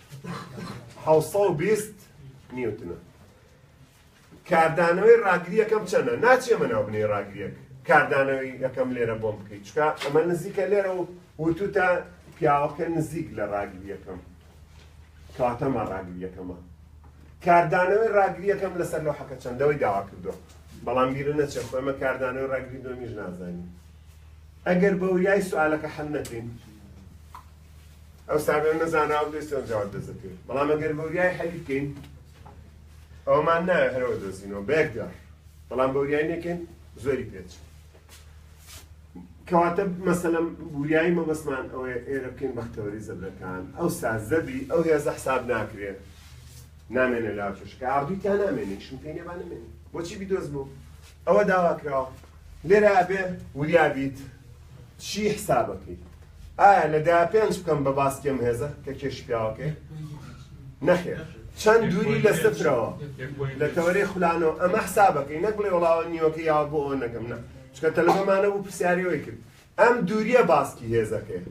720 نیوتنە کاردانەوەی ڕاگری یەکەم چەندە ناچێ منەوە بنێ ڕاگریەک کاردانەوەی یەکەم لێرە بۆم بکەیت چکە ئەمە نزیکە لێرە و وتوتە پیاوەکە نزیک لە ڕاگری یەکەم کاتەمە ڕاگری یەکەمە کاردانەوەی ڕاگری یەکەم لەسەر لەوحەکە چەندەوەی داوا کردو بەڵام بیرە نەچێ خۆ ئەمە کاردانەوەی ڕاگری دۆمیش نازانین ئەگەر بە وریای سوالەکە حەل نەکەین ئەو سابێ نەزانراو دەستێن جواب دەزەکەوێت بەڵام ئەگەر بە وریای حەلی بکەین ئەومان نایە هەرەوە دۆزینەوە بە یەکدار بەڵام بە وریای نەکەین زۆری پێچ کەواتە مەسەلەن وریایی مەبەسمان ئەوەیە ئێرە بکەین بەختەوەری زەبرەکان ئەو سازەبی ئەو هێزە حساب ناکرێت نامێنێ لاوچۆشکە ئاردوویتان نامێنێ شم پێی نێبان نمێنێ بۆچی بیدۆز بوو ئەوە داواکراوە لێرە ئەبێ وریا بیت چی حسابەکەی ئایا لەدا پێنج بکەم بە باسکێم هێزە کە کێشی پیاوەکەی نەخێر چەند دووری لە سفرەوە لە تەوەرەی خولانەوە ئەمە حسابەکەی نەک بڵێ وەڵاوە نیوەکە یاوە بۆ ئەوە نەکەم نە چکە تەلەفۆنمانە بوو پرسیاریەوەی کرد ئەم دووریە باسکی هێزەکەی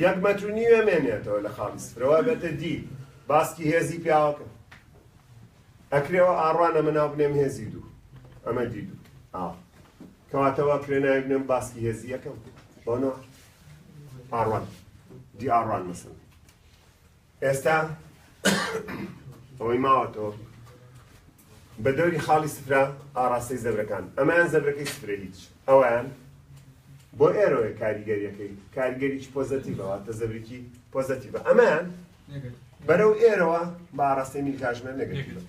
یەک مەتر و نیوە مێنێتەوە لە خاڵی سفرەوە بێتە دی باسکی هێزی پیاوەکە ئەکرێەوە ئاڕوانە مناو بنێم هێزی دوو ئەمە دی دوو کەواتەوە کرێناوی بنێم باسکی هێزی یەکەم بۆنەوە ئاڕوان دی ئاڕوان مەسن ئێستا ئەوەی ماوەتەوە بە دەوری خاڵی سفرە ئاڕاستەی زەبرەکان ئەمایان زەبرەکەی سفرە هیچ ئەویان بۆ ئێرۆی کاریگەریەکەی کاریگەریی پۆزەتیڤەوە تە زەبرێکی پۆزەتیڤە ئەمان بەرەو ئێرەوە بە ئاڕاستەی میلکاژمە نەگەتیڤە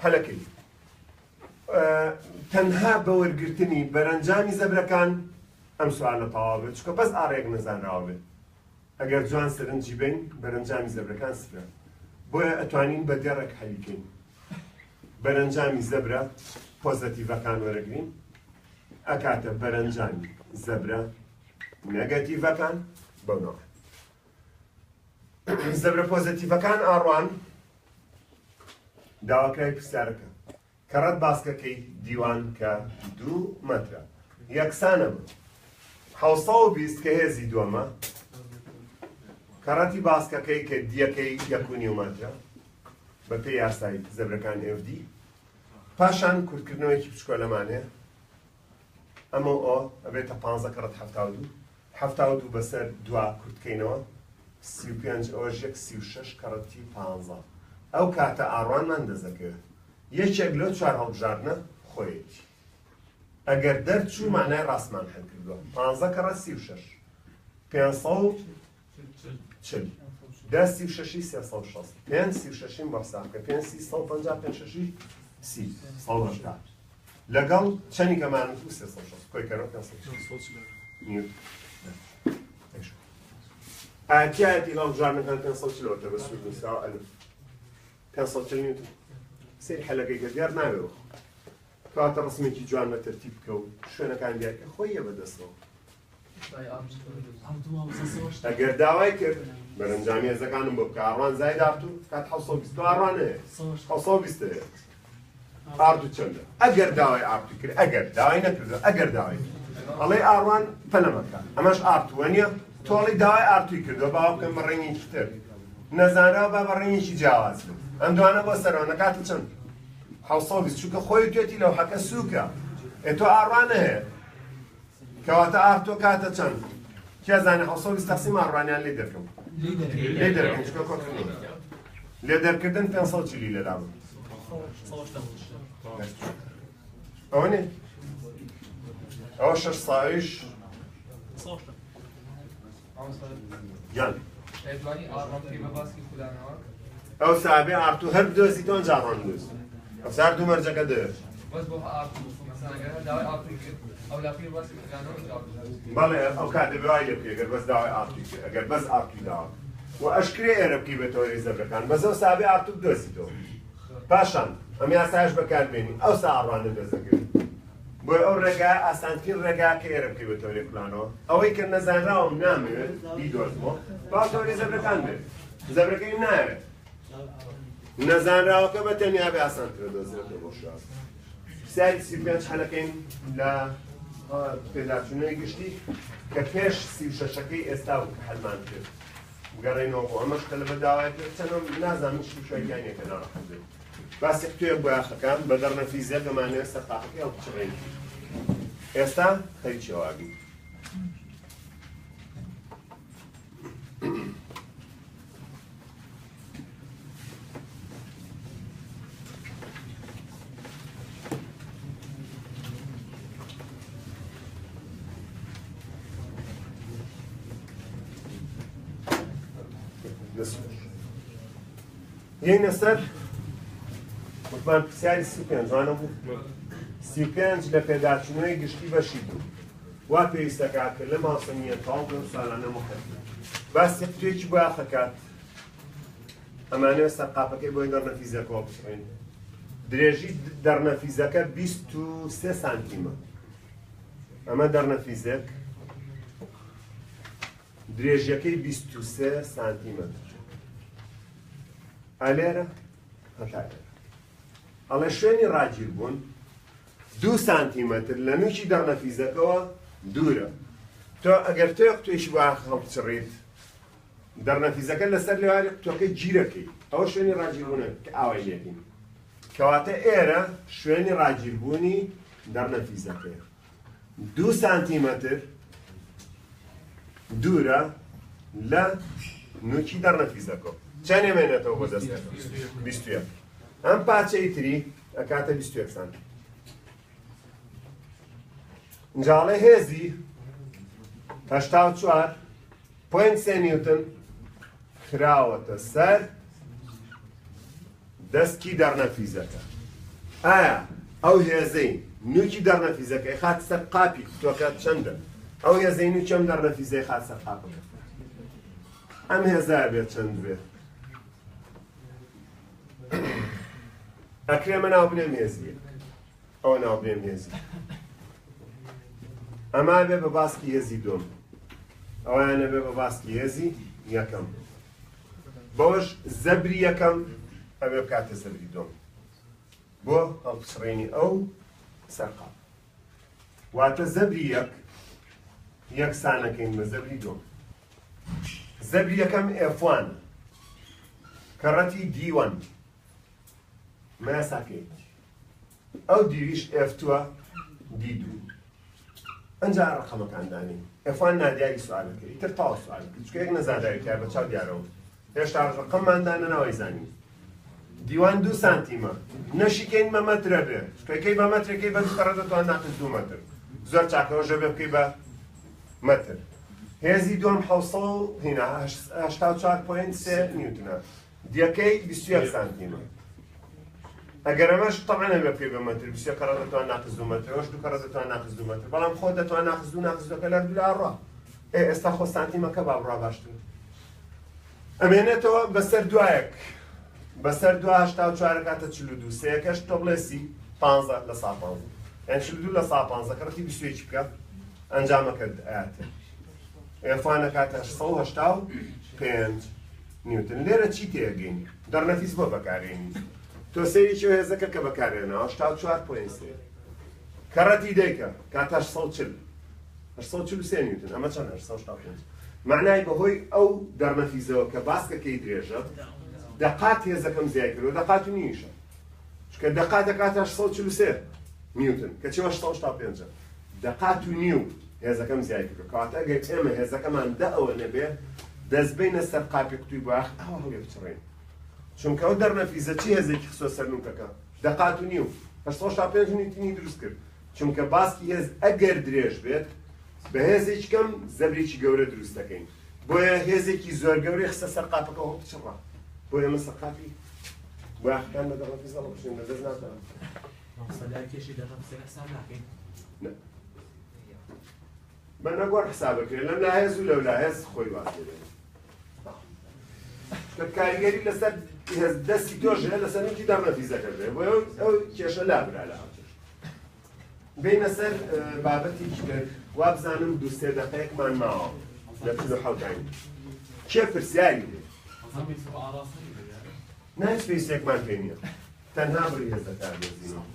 هەلەکەی تەنها بە وەرگرتنی بەرەنجامی زەبرەکان ئەم سوالە تەواو بێت چکە بەس ئاڕێک نەزانراوە بێت ئەگەر جوان سەرنجی بین بەرەنجامی زەبرەکان سفرە بۆیە ئەتوانین بە دێڕێک حەلیکەین بەرەنجامی زەبرە پۆزەتیڤەکان وەرەگرین ئەکاتە بەرەنجامی زەبرە نەگەتیڤەکان بەونەوە زەبرە پۆزەتیڤەکان ئاڕوان داواکرای پرسیارەکە کەڕەت باسکەکەی دیوان کە 2 مەترە یەکسانە بوو 720 کە هێزی دووەمە کەڕەتی باسکەکەی کە دیەکەی 1.5 مەترە بە پێی یاسای زەبرەکان FD پاشان کورتکردنەوەیکی پشکۆلەمانەیە ئەمە ئەو ئەبێتە 15 کەڕەت 72 بەسەر دوا کورتکەینەوە 35 ئەوەش 36 کەڕەتی 15 ئەو کاتە ئاڕوانمان دەزەکەوێت یەکێک لەو 4 هەڵبژاردنە خۆیەتی ئەگەر دەرچوو مانای ڕاستمان هەر کردووە 15 کەڕەت 36 540 10 36 360 5 36 بە حسابکە 5 350 30 180 لەگەڵ چەندی کەمانت و 360 کۆی کەرەوە 560 ئاەتی لەڵ بژاردنەکان 500 کیلۆمەتر بە سوود نووسراوە ئەلف 500 نیوتن سەیری حەلەکەیکە دیار ناوێەوە کاتە ڕسمێکی جوان بە تەرتیب بکە و شوێنەکان دیارکە خۆی بەدەستەوە ئەگەر داوای کرد بەرەنجامی هێزەکانم بۆ بکە ئاڕوان زای دابتو کات 720 ئاڕوانەیە 720 ئاردوو چەندە ئەگەر داوای ئارتوی کرد ئەگەر داوای نەکردە ئەگەر داوای ئەڵێ ئاڕوان پەلەمەکە ئەمەش ئارتووە نییە تۆڵی داوای ئارتوی کردووە باوا بکەم بە ڕێنگێکی تر نەزانراوە با بە ڕێنگێکی جیاواز بن ئەم دوانە بۆ سەرەوە نەکاتە چەند 720 چونکە خۆی توێتی لەوحەکە سووکە تۆ ئاڕوانە هەیە کەواتە ئارتۆ کاتە چەند کێزانێ 720 تەقسیم ئاڕوانیان لێ دەکەم لێ دەکەم چکە کۆتکردن لێ دەرکردن 500 چلی لێدا بوو ئەوە نێ ئەوە 6 ساویش گیان ئەو سابێ ئارتو هەر بدۆزی تۆن جاڕان دۆز ئەو سار دوو مەرجەکە دەوێت بەڵێ ئەو کاتە بەوای لێ بکەی ئەگەر بەس داوای ئارتوی کرد ئەگەر بەس ئارتوی داوە و ئەشکرێ ئێرە بکەی بە تۆری زەبرەکان بەزەو سابێ ئارتو بدۆزیتەوە پاشان ئەم یاسایش بەکاربێنی ئەو سا ئاڕوانە دەزەکرد بۆ ئەو ڕێگا ئاسانترین ڕێگا کە ئێرە بکەی بە تۆرێ پلانەوە ئەوەی کە نەزانراوم نامەوێت بیدۆزمەوە با تۆرێ زەبرەکان بێت زەبرەکەی ناوێت نەزانراوەکە بە تەنیا بێ ئاسانترە دۆزرێتەوە بۆ شوار سیاری 35 هەلەکەین لە پێداچوونەوەی گشتی کە پێش 36ەکەی ئێستا و هەلمان کرد گەڕێنەوە بۆ ئەمەش کە لە بەداوای پێ چەندم نازانم شوشایگانێکە ناڕەحەت بێت باسی توێ بۆ یاخەکان بە دەرنەفیزە دەمانێت سەرقاپەکەی ئەو بچڕێن ئێستا هەیچەواگی یەینە سەر وتمان پرسیاری 35 جوانە بوو 35 لە پێداچوونەوەی گشتی بەشی بوو وا پێویستەکات کە لە ماسەمیە تاڵ بن ساڵانە مخەت باسی قوتوێکی بۆ یاخەکات ئەمانەوە سەرقاپەکەی بۆی دەرنەفیزەکەەوە بچڕێن درێژی دەرنەفیزەکە 23 سانتیمە ئەمە دەرنەفیزەک درێژیەکەی 23 سانتیمەتر ئالێرە هەتالێرە ئەڵێ شوێنی ڕاگیر بوون 2 سانتیمەتر لە نوکی دەرنەفیزەکەەوە دوورە تۆ ئەگەر تۆ قوتوێکی بۆ هەڵبچڕیت دەرنەفیزەکە لەسەر لێواری قوتوەکەی گیرەکەی ئەوە شوێنی ڕاگیربوونە کە ئاوای لێبین کەواتە ئێرە شوێنی ڕاگیربوونی دەرنەفیزەکەیە 2 سانتیمەتر دوورە لە نوکی دەرنەفیزەکەەوە چەند ئێمێنێتەوە بۆ دەستەکە 21 ئەم پارچەی تری ئەکاتە 21 سانتی جاڵێ هێزی 84.3 نیوتن خراوەتە سەر دەستکی دەرنەفیزەکە ئایا ئەو هێزەی نوکی دەرنەفیزەکەی خات سەر قاپی تۆکە چەندە ئەو هێزەی نوکی ئەم دەرنەفیزەی خات سەر قاپەکە ئەم هێزای بێت چەند بێت ئەکرێمە ناوبنێم هێزیە ئەوە ناوبنێم هێزی ئەما بێ بە باسکی هێزی دۆم ئەویانە بێ بە باسکی هێزی یەکەم بەوەش زەبری یەکەم ئەوێ بکاتە زەبری دۆم بۆ هەڵبچڕێنی ئەو سەرقاپ واتە زەبری یەکسانەکەین بە زەبری دۆم زەبری یەکەم F1 کەڕەتی D1 مەساکەیت ئەو دیویش F2 D2 ئەنجا ڕقەمەکان دانین F1 نادیاری سوالەکەی ئیتر تاوە سوالەکەی چکە یەک نەزانراوی کار بە چاو دیارەوە هێشتا ڕقەممان دانە ناوەی زانین دیوان 2 سانتیمە نەشیکەین بە مەترە بێ چکەکەی بە مەترەکەی بە دووقەڕە دەتوان ناقص 2 مەتر زۆر چاکەوە ژە بێ بکەی بە مەتر هێزی دوم 84.3 نیوتنە دیەکەی 21 سانتیمە ئەگەر ئەمەش تەعەن ئەمە بکەی بە مەتر 21 کەڕە دەتوان ناقص 2 مەتر ئەوەش 2 کەڕە دەتوان ناقص 2 مەتر بەڵام خۆ دەتوان ناقص 2 ناقص 2 کە لە دوو لا ڕوا ئێستا خۆ سانتیمەکە با بڕوا باشتر ئەمێنێتەوە بەسەر دوایەک بەسەر 284 کاتە 42 سەیەکەش تۆ بڵێسی 15 لە 115 یان 42 لە 115 کەڕەتی 21 بکە ئەنجامەکە ئاەتێ ئێفانە کاتە 185 نیوتن لێرە چی تێگەین دەرنەفیس بۆ بەکارێنی تۆ سەیریی هێزەکە کە بەکارێنەوە 84.3 کەڕەتی دەیکە کاتە 843 نیوتن ئەمە چەند 885 معنای بەهۆی ئەو دەرنەفیزەوە کە باسکەکەی درێژە دەقات هێزەکەم زیای کردەوە دەقات و نیشە چکە دەقات دەکاتە 843 نیوتن کەچی 885 دەقات و نیو هێزەکەم زیای کردەوە کەواتە ئەگەر ئێمە هێزەکەمان ئەوە نەبێ دەستبینە سەر قاپی قوتووی باخ ئەوە هەڵێ بچڕێن چونکە ئەو دەرنەفیزە چی هێزێکی خسۆ سەر نوکەکە دەقات و نیو 885 نیوتنی دروست کرد چونکە باسکی هێز ئەگەر درێژ بێت بە هێزێکی کەم زەبرێکی گەورە دروست دەکەین بۆیە هێزێکی زۆر گەورەی خستە سەر قاپەکە هەڵ بچڕا بۆیە ئەمە سەر قاپی بۆ یاخەکان بە دەرنەفیزە هەڵ بچڕین بەدەست ناتەوە سەداکێشی دەرنەفیزەکە حساب ناکەین بە نەگۆڕ حسابەکرێن لەم لاهێز و لەو لاهێز خۆی واسێنێ کاریگەری لەسەر دەستی تۆژێ لەسەر نوکی دەرنەفیزەکە بێ بۆ ئەو کێشە لابرا لە بینە سەر بابەتێکی تر وا بزانم دوو سێ دەقەیەکمان ماوە لە 47 کێ پرسیاری نایچ پێویستێکمان پێ نییە تەنها بڕی هێزە تابێزینەوە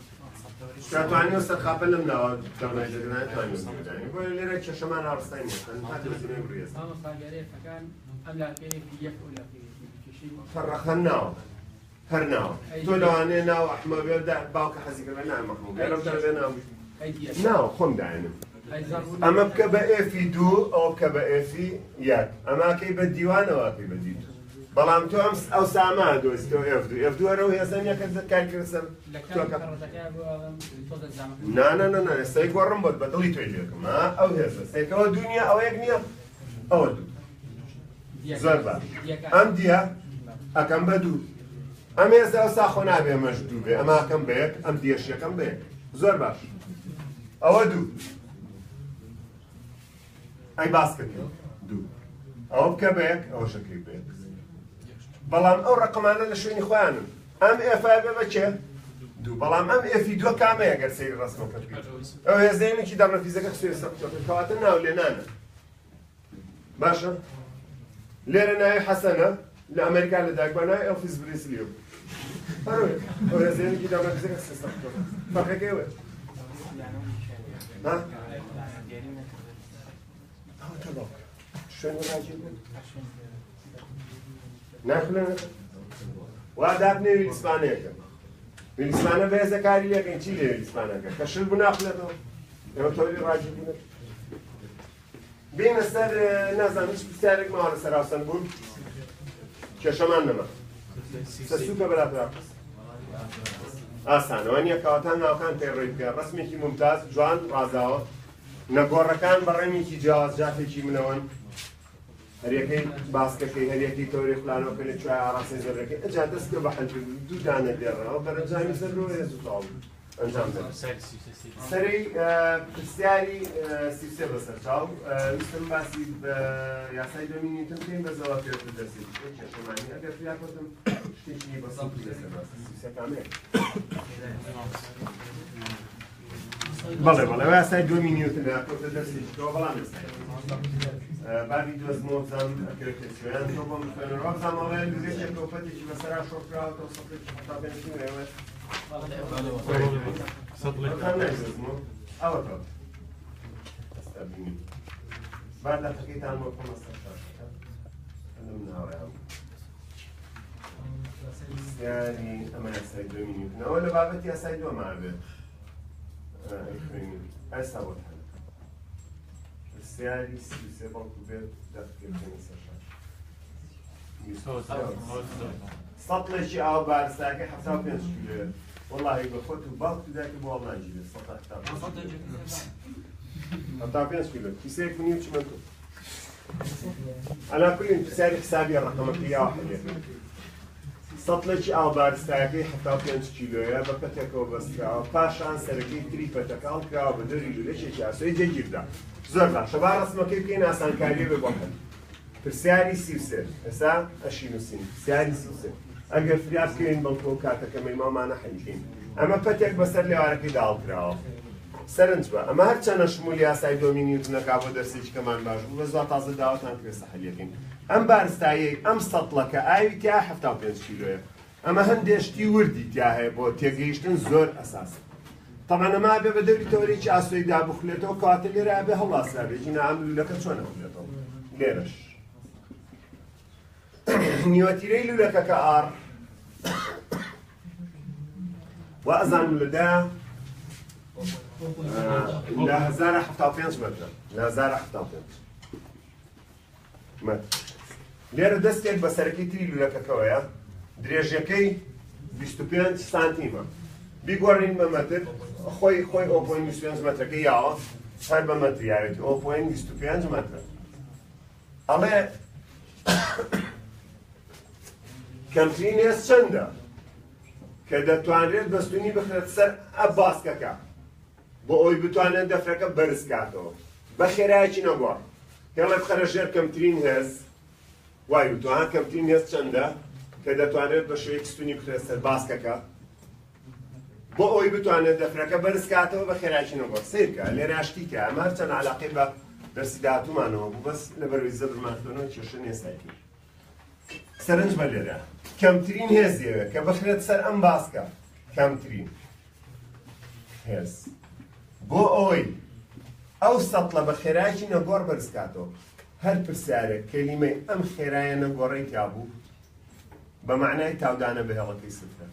دەتوانێت سەرخاپە لەم ناوە دەڵێ دەگرانێت توانێت بدانێت بۆ لێرە کێشەمان ئاڕستای نییە تەنها دەزینەوە بڕی هێزە فەرەخەن ناوە هەر ناوە تۆ لەوانەیە ناو ئەحمە بێ باوکە حەزیکردن نامەخموو لەم تەربێ ناوە خۆم داێنم ئەمە بکە بە ئێفی دوو ئەو بکە بە ئێفی یەک ئەماکەی بە دیوانەوەکەی بە دیت بەڵام تۆ ئەو ساما دۆزیتەوە ئێف2 ئێف2 ئەرەو هێزانیەکە کارکردسەر نانە ئێستای گۆڕم بۆت بە دڵی تۆی لێکم ئەو هێزە سێکەوە دوو نییە ئەو یەک نییە ئەوە دوو زۆر باش ئەم دیە ئەەکەم بە دوو ئەم هێزە ئەو ساخۆ نابێ مەش دوو بێ ئەمە ئەەکەم بە یەک ئەم دیێشیەکەم بە یەک زۆر باش ئەوە دوو ئەی باسکردن دوو ئەوە بکە بە یەک ئەوە شەکەی بە یەک بەڵام ئەو ڕقمانە لە شوێنی خۆیانن ئەم ئێفای بێ بەچێ دوو بەڵام ئەم ئێفی دووە کامەیە گەر سەیری ڕستمەکە بکەیت ئەو هێزەیەکی دەڕەفیزەکە سوێ سەقفەکە کەواتە ناو لێنانە باشە لێرە ناوی حەسەنە لە ئەمریکا لە داگبانای ئەلفیس بریسلیۆ هەروێ ئەو هێزەیەکی دەڕەفیزەکە سوێ سەقفەکە فەرقەکەی وێ شوێن ڕاجێ ناخلێنە وا دابنێ ویلسپانەیەکە ویلسپانە بەهێزە کاری لەکەین چی لێ ویلسپانەکە کە شل بوو ناخلێتەوە ئێوە تۆری ڕاجێ بوونە بینە سەر نازانم هیچ پرسیارێک ماوە لەسەر ئاسەن بوون کێشەمان نەما سەسووکە بەراترا ئاسانەوە نییە کەواتان ناوکان پێڕێی بکە ڕسمێکی ممتاز جوان ڕازاوە نەگۆڕەکان بەڕێنێکی جیاوازجاتێکی منەوەن هەریەکەی باسکەکەی هەریەکەی تۆری خلانەوەکە لە کوێ ئاڕاستی زەرەکەی ئەجا دەستکە بە حەلکرد دوو دانە دێڕەوە بەرەنجامی سەرەوەی زوو ئەنجام دەن سەرەی پرسیاری سیسێ بەسەر چاو ویستم باسی بە یاسای دۆمینیتم پێم بەزەوە پێوتر دەرسێت کێشەمانی ئەگەر فریاکۆتم شتێکی بەسەڵ لەسەر باسی سیسەکانەیە بەڵێ بەڵێ یاسای دۆمینیتم کۆتە دەرسێتەوە بەڵام بابی دۆزمەوە بزانم ئەکرێتێت شوێن تۆ بۆم خوێنەوە بزانمەڵێ دوێتێک کۆپەتێکی بەسەرا شۆکراوەتەوە سەفرێکی حتا پێنجی وێوێت ئەوە بعد لە تەکەیتان بۆ یاری ئەمە یاسای دۆمینیتنەوە لە بابەتی یاسای دۆمان بێت ئەستا بۆ پرسیاری سیوسێ بەڵکو بێت دەستکردنی سەرشار سەڵێکی ئاو بارستاکە 75 کیلۆیە وەڵاهی بە خۆت و باوک تو دایکە بۆ وەڵناجی بێت 75 کیلۆ کیسەیەک منی و چمە تۆ ئەلا کولین پرسیاری حسابی ڕقەمەکەی یاوە حەلێکن سەڵێکی ئاو بارستاکەی 75 کیلۆیە بە پەتێکەوە بەستراوە پاشان سەرەکەی تری پەتەکاڵ کراوە بە دەری لولەشێکی ئاسۆی جێگیردا زۆر باش شەبا ڕسمەکەی بکەین ئاسانکاریە بێ بۆ هەن پرسیاری سی3 ئێستا ئەشی نووسین پرسیاری سی3 ئەگەر فریاد بکەین بەڵکۆ کاتەکەمەی مامانە حەلیکەین ئەمە پەتێک بەسەر لێوارەکەی داڵکراوە سەرنج بە ئەمە هەرچەندە شمولی یاسای دۆمینیوتنەکا بۆ دەرسێکی کەمان باش بوو بە زۆر تازە داوەتان کرێسە حەلیەکەین ئەم بارستایەی ئەم سەتڵەکە ئاوی تیا 75 کیلۆیە ئەمە هەندێشتی وردی تیا هەیە بۆ تێگەیشتن زۆر ئەساسە طبعا ئەمە بێ بە دەوری تۆرێکی ئاسۆی دابخولێتەوە کەواتە لێرە ئابێ هەڵاسرابێکی نام لولەکە چۆن هەڵێتەوە لێرەش نیوەتیرەی لولەکەکە ئار و ئەزانم لەدا لە 1075 مەترە لە 1075 مەتر لێرە دەستێک بە سەرەکەی تری لولەکەکەوەیە درێژەکەی 25 سانتیمە بیگۆڕین بە مەتر خۆی 0.25 مەترەکەی یاوە هەر بە مەتریاوێتی 0.25 مەتر ئەڵێ کەمترین هێز چەندە کە دەتوانرێت بەستونی بخرێت سەر ئەم باسکەکە بۆ ئەوی بتوانێت دەفرەکە بەرز کاتەوە بە خێرایەکی نەگۆڕ هێڵێ بخەرە ژێر کەمترین هێز وای وتوان کەمترین هێز چەندە کە دەتوانێت بە شوەیەکی ستونی بخرێت سەر باسکەکە بۆ ئەوەی بتوانێت دەفرەکە بەرزکاتەوە بە خێرایکی نەگۆڕ سیرکە لێراشتیکە ئەمە هەرچەند عەلاقەی بە دەرسی داهاتوومانەوە بوو بەس لەبەرەوەی زەبرمانخوێنەوە کێشە نێستایەتی سەرنج بە لێرە کەمترین هێزیەوە کە بخرێت سەر ئەم باسکە کەمترین هێز بۆ ئەوەی ئەو سەتڵە بە خێرایکی نەگۆڕ بەرزکاتەوە هەر پرسیارێک کەلیمەی ئەم خێرایە نەگۆڕەی تیابوو بە معنای تاودانە بەهێڵەکەی سفرە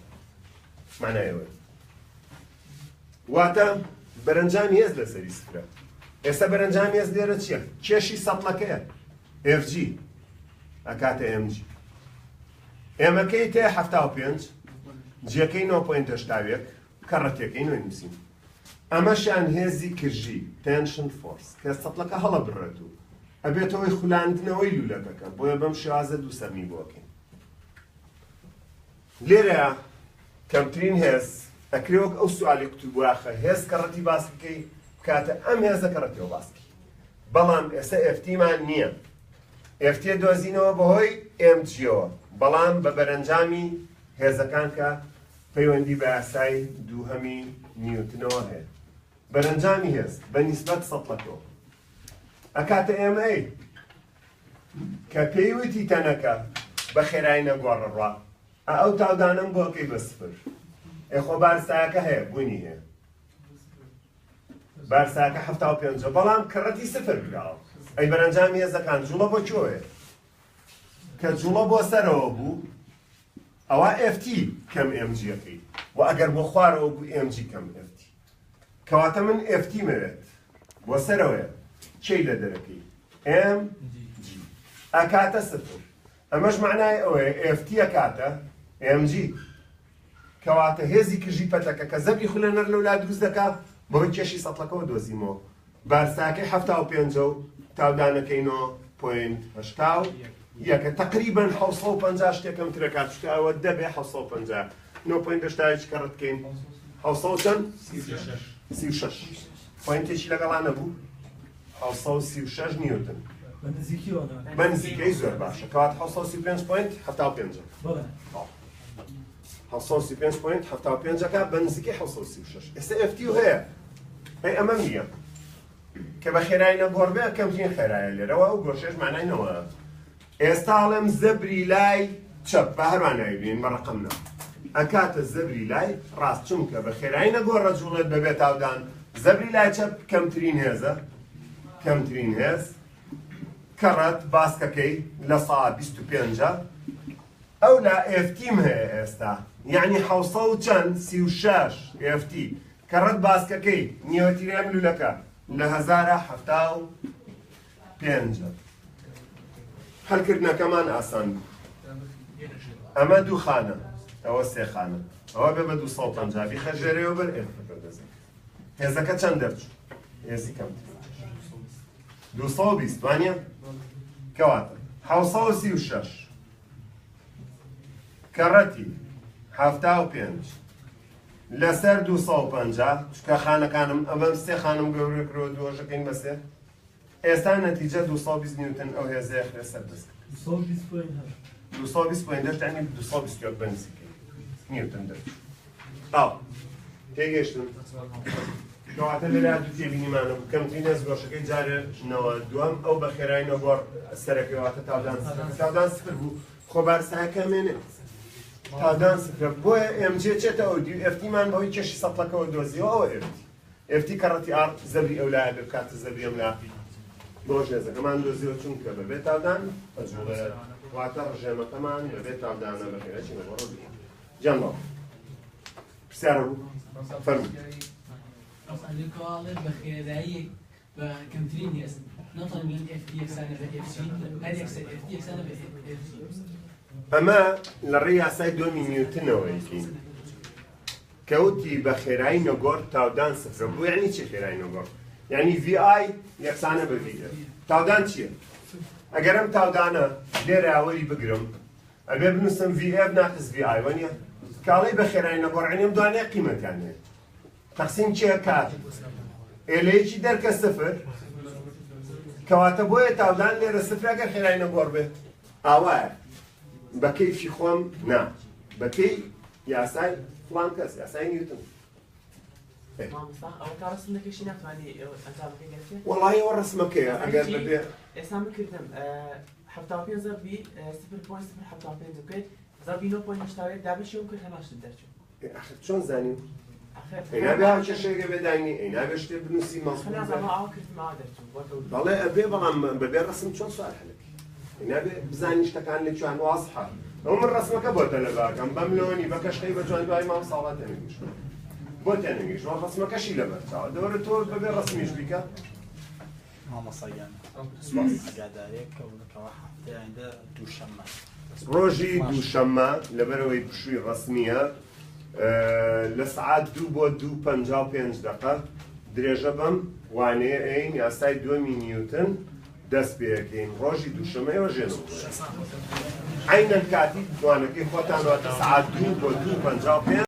معنایەوە واتە بەرەنجامی هێز لەسەری سفرە ئێستا بەرەنجامی هێز لێرە چییە؟ کێشی سەتڵەکەیە FG ئەکاتە MG ئێمەکەی تێ 75 جیەکەی 9.8 کەڕەتێکەی نوێنووسین ئەمەشیان هێزی کرژی تێنشن فۆرس کە سەتڵەکە هەڵە بڕێتوو ئەبێتەوەی خولاندنەوەی لولەکەکە بۆیە بەم شێوازە دوو سەرمی بۆکەین لێرە کەمترین هێز ئەکرێوەک ئەو سوالی کتوبواخە هێز کەڕەتی باسکەکەی کاتە ئەم هێزە کەڕەتیەوە باسکی بەڵام ئێستا FT-مان نییە FT دۆزینەوە بەهۆی MG-ەوە بەڵام بە بەرەنجامی هێزەکان کە پەیوەندی بە یاسای دووهەمی نیوتنەوە هەیە بەرەنجامی هێز بە نیسبەت سەتڵەکەوە ئەکاتە MA کە پێیوتی تەنەکە بە خێرایی نەگۆڕڕوا ئەو تاودانم بۆکەی بە سفر ئێخۆ بارسایەکە هەیە بوونی هەیە بارسایەکە 75 بەڵام کڕەتی سفر بگاڵ ئەی بەرەنجامی هێزەکان جوڵە بۆ کۆیە کە جوڵە بۆ سەرەوە بوو ئەوە FT کەم MG-ەکەی و ئەگەر بۆ خوارەوە بوو MG کەم FT کەواتە من FT مەوێت بۆ سەرەوەیە چی لە دەرەکەی MG ئەکاتە سفر ئەمەش معنای ئەوەیە FT ئەکاتە MG کەواتە هێزی کژی پەتەکە کە زەبی خولەنەر لەولا دروست دەکات بەهۆی کێشی سەتڵەکەەوە دۆزیمەوە بارساکەی 75 و تاودانەکەی 9.8 یەکە تقریبا 750 شتێکم ترەکات شتەوە دەبێ 750 9.8 کەڕەتکەین 36 پۆینتێکی لەگەڵانە بوو 736 نیوتن بەنزیکەی زۆر باشە کەوات 735.75 735.75 بەنزیکەی 736 ئێستا FT هەیە هەی ئەمە نییە کە بە خێرایی نەگۆڕبێ کەمترین خێرایە لێرەوە ئەو گۆشەش مانای نەوە ئێستا هەڵێم زەبری لای چەپ بە هەروانایی بین بە ڕقمنە ئەکاتە زەبری لای ڕاست چونکە بە خێرایی نەگۆڕە جوڵێت بەبێت تاودان زەبری لای چەپ کەمترین هێزە کەمترین هێز کەڕەت باسکەکەی لە ساعت 25 ئەو لا FT-م هەیە ئێستا یعنی 36 FT کەڕەت باسکەکەی نیوەتیرێم لولەکە لە 1075 هەلکردنەکەمان ئاسان بوو ئەمە دوو خانە ئەوە سێ خانە ئەوە بێ بە 250 بیخەژێرەوە بەر ئێفەکە دەزێت هێزەکە چەند دەرچوو هێزی کەمتر 220 وانە کەواتە 736 کەڕەتی 75 لەسەر 250 چکە خانەکانم ئەمە سێ خانم گەورە کرۆ دۆژەکەین بەسێ ئێستا نەتیجە 220 نیوتن ئەو هێزەیە خرێ سەر دەست 220.8 یعنی 220 بەنزیکەی نیوتن دەرچوو ئاو تێگەشتن کەواتە لەلا دوو تێبینیمانە بوو کەمترین هێز گۆشەکەی جارێنەوە دووەم ئەو بە خێرایی نەگۆڕ سەرەکەواتە تاودان سفر بوو خۆ بارسایەکە مێنێ تاودان سفرە بۆیە MG چێتەوە FT-مان بەهۆی کێشی سەتڵەکەەوە دۆزیەوە ئەوە FT کەڕەتی ئار زەبری ئەولایە بێ بکاتە زەبری ئەملا بۆش هێزەکەمان دۆزیەوە چونکە بەبێت تاودان ئەجوڵێت واتە ڕژێمەکەمان بەبێت تاودانە بە خێرەکی نەگۆڕە بێ جان باو پرسیارە بوو فەرموو ئەسانێکڵێ بە خێرایی بە کەمترین هێز نەتەنیا FT یەکسانە بە FG هەر FT یەکسانە بە FG ئەمە لە ڕێی یاسای دۆمی نیوتنەوەیکین کەوتی بە خێرایی نەگۆڕ تاودان سفرە بوو یعنی چی خێرایی نەگۆڕ یعنی VI یەکسانە بە VF تاودان چییە؟ ئەگەر ئەم تاودانە لێرە ئاوەری بگرم ئەبێ بنووسم VF ناقص VI وەنیە کاڵی بە خێرایی نەگۆڕ عینێم دوانەیە قیمەتیان هەیە تەقسیم چییە کات ئێلەیەکی دەرکە سفر کەواتە بۆیە تاودان لێرە سفر ئەگەر خێرایی نەگۆڕ بێت ئاوایە بە کەیفی خۆم نا بە کەی یاسای فڵان کەس یاسای نیوتن مامۆستا ئەوە تا ڕستم دەکەشی ناتوانانی ئەنجام بکەی گەرچێت وەڵایەوە ڕسمەکەیە ئەگەر بەبێ ئێستا من کردم 75 زەربی 0.075 بکەیت زەربی 9.8 دابشی ئەوم کرد هەماشت دەرچوو چۆن زانیم ئەینابێ هاو کێشەیەکە بێداینی ئەینابێ شتێ بنووسی خەنازانەوە ئاوا کردم ئاوا دەرچوو بەڵێ ئەبێ بەڵام بەبێ ڕسم چۆن سوال هەلەکی ئەینابێ بزانی شتەکان لەکوێن وازحە ئەو من ڕسمەکە بۆ تەلەڤاکەم بە ملۆنی بە کەشقەی بە جوان دوای مام ساڵات تێنەگەیشت بۆ تێنەگەیشت وە ڕسمەکەشی لەبەرچاوە دەوەرە تۆ بەبێ ڕسمیش بیکە مامۆساییان ئەگادارێک کەونەکەەوە هەفتەی ئایندا دووشەممە ڕۆژی دووشەممە لەبەرەوەی پشووی ڕسمیە لە سعات 2 بۆ 2:55 درێژە بەم وانەیە ئەین یاسای 2 نیوتن دەست پێەکەین ڕۆژی دووشەمەیەوە ژێنم عینەن کاتی دوانەکەی خۆتان واتە سعات 2 بۆ 2:55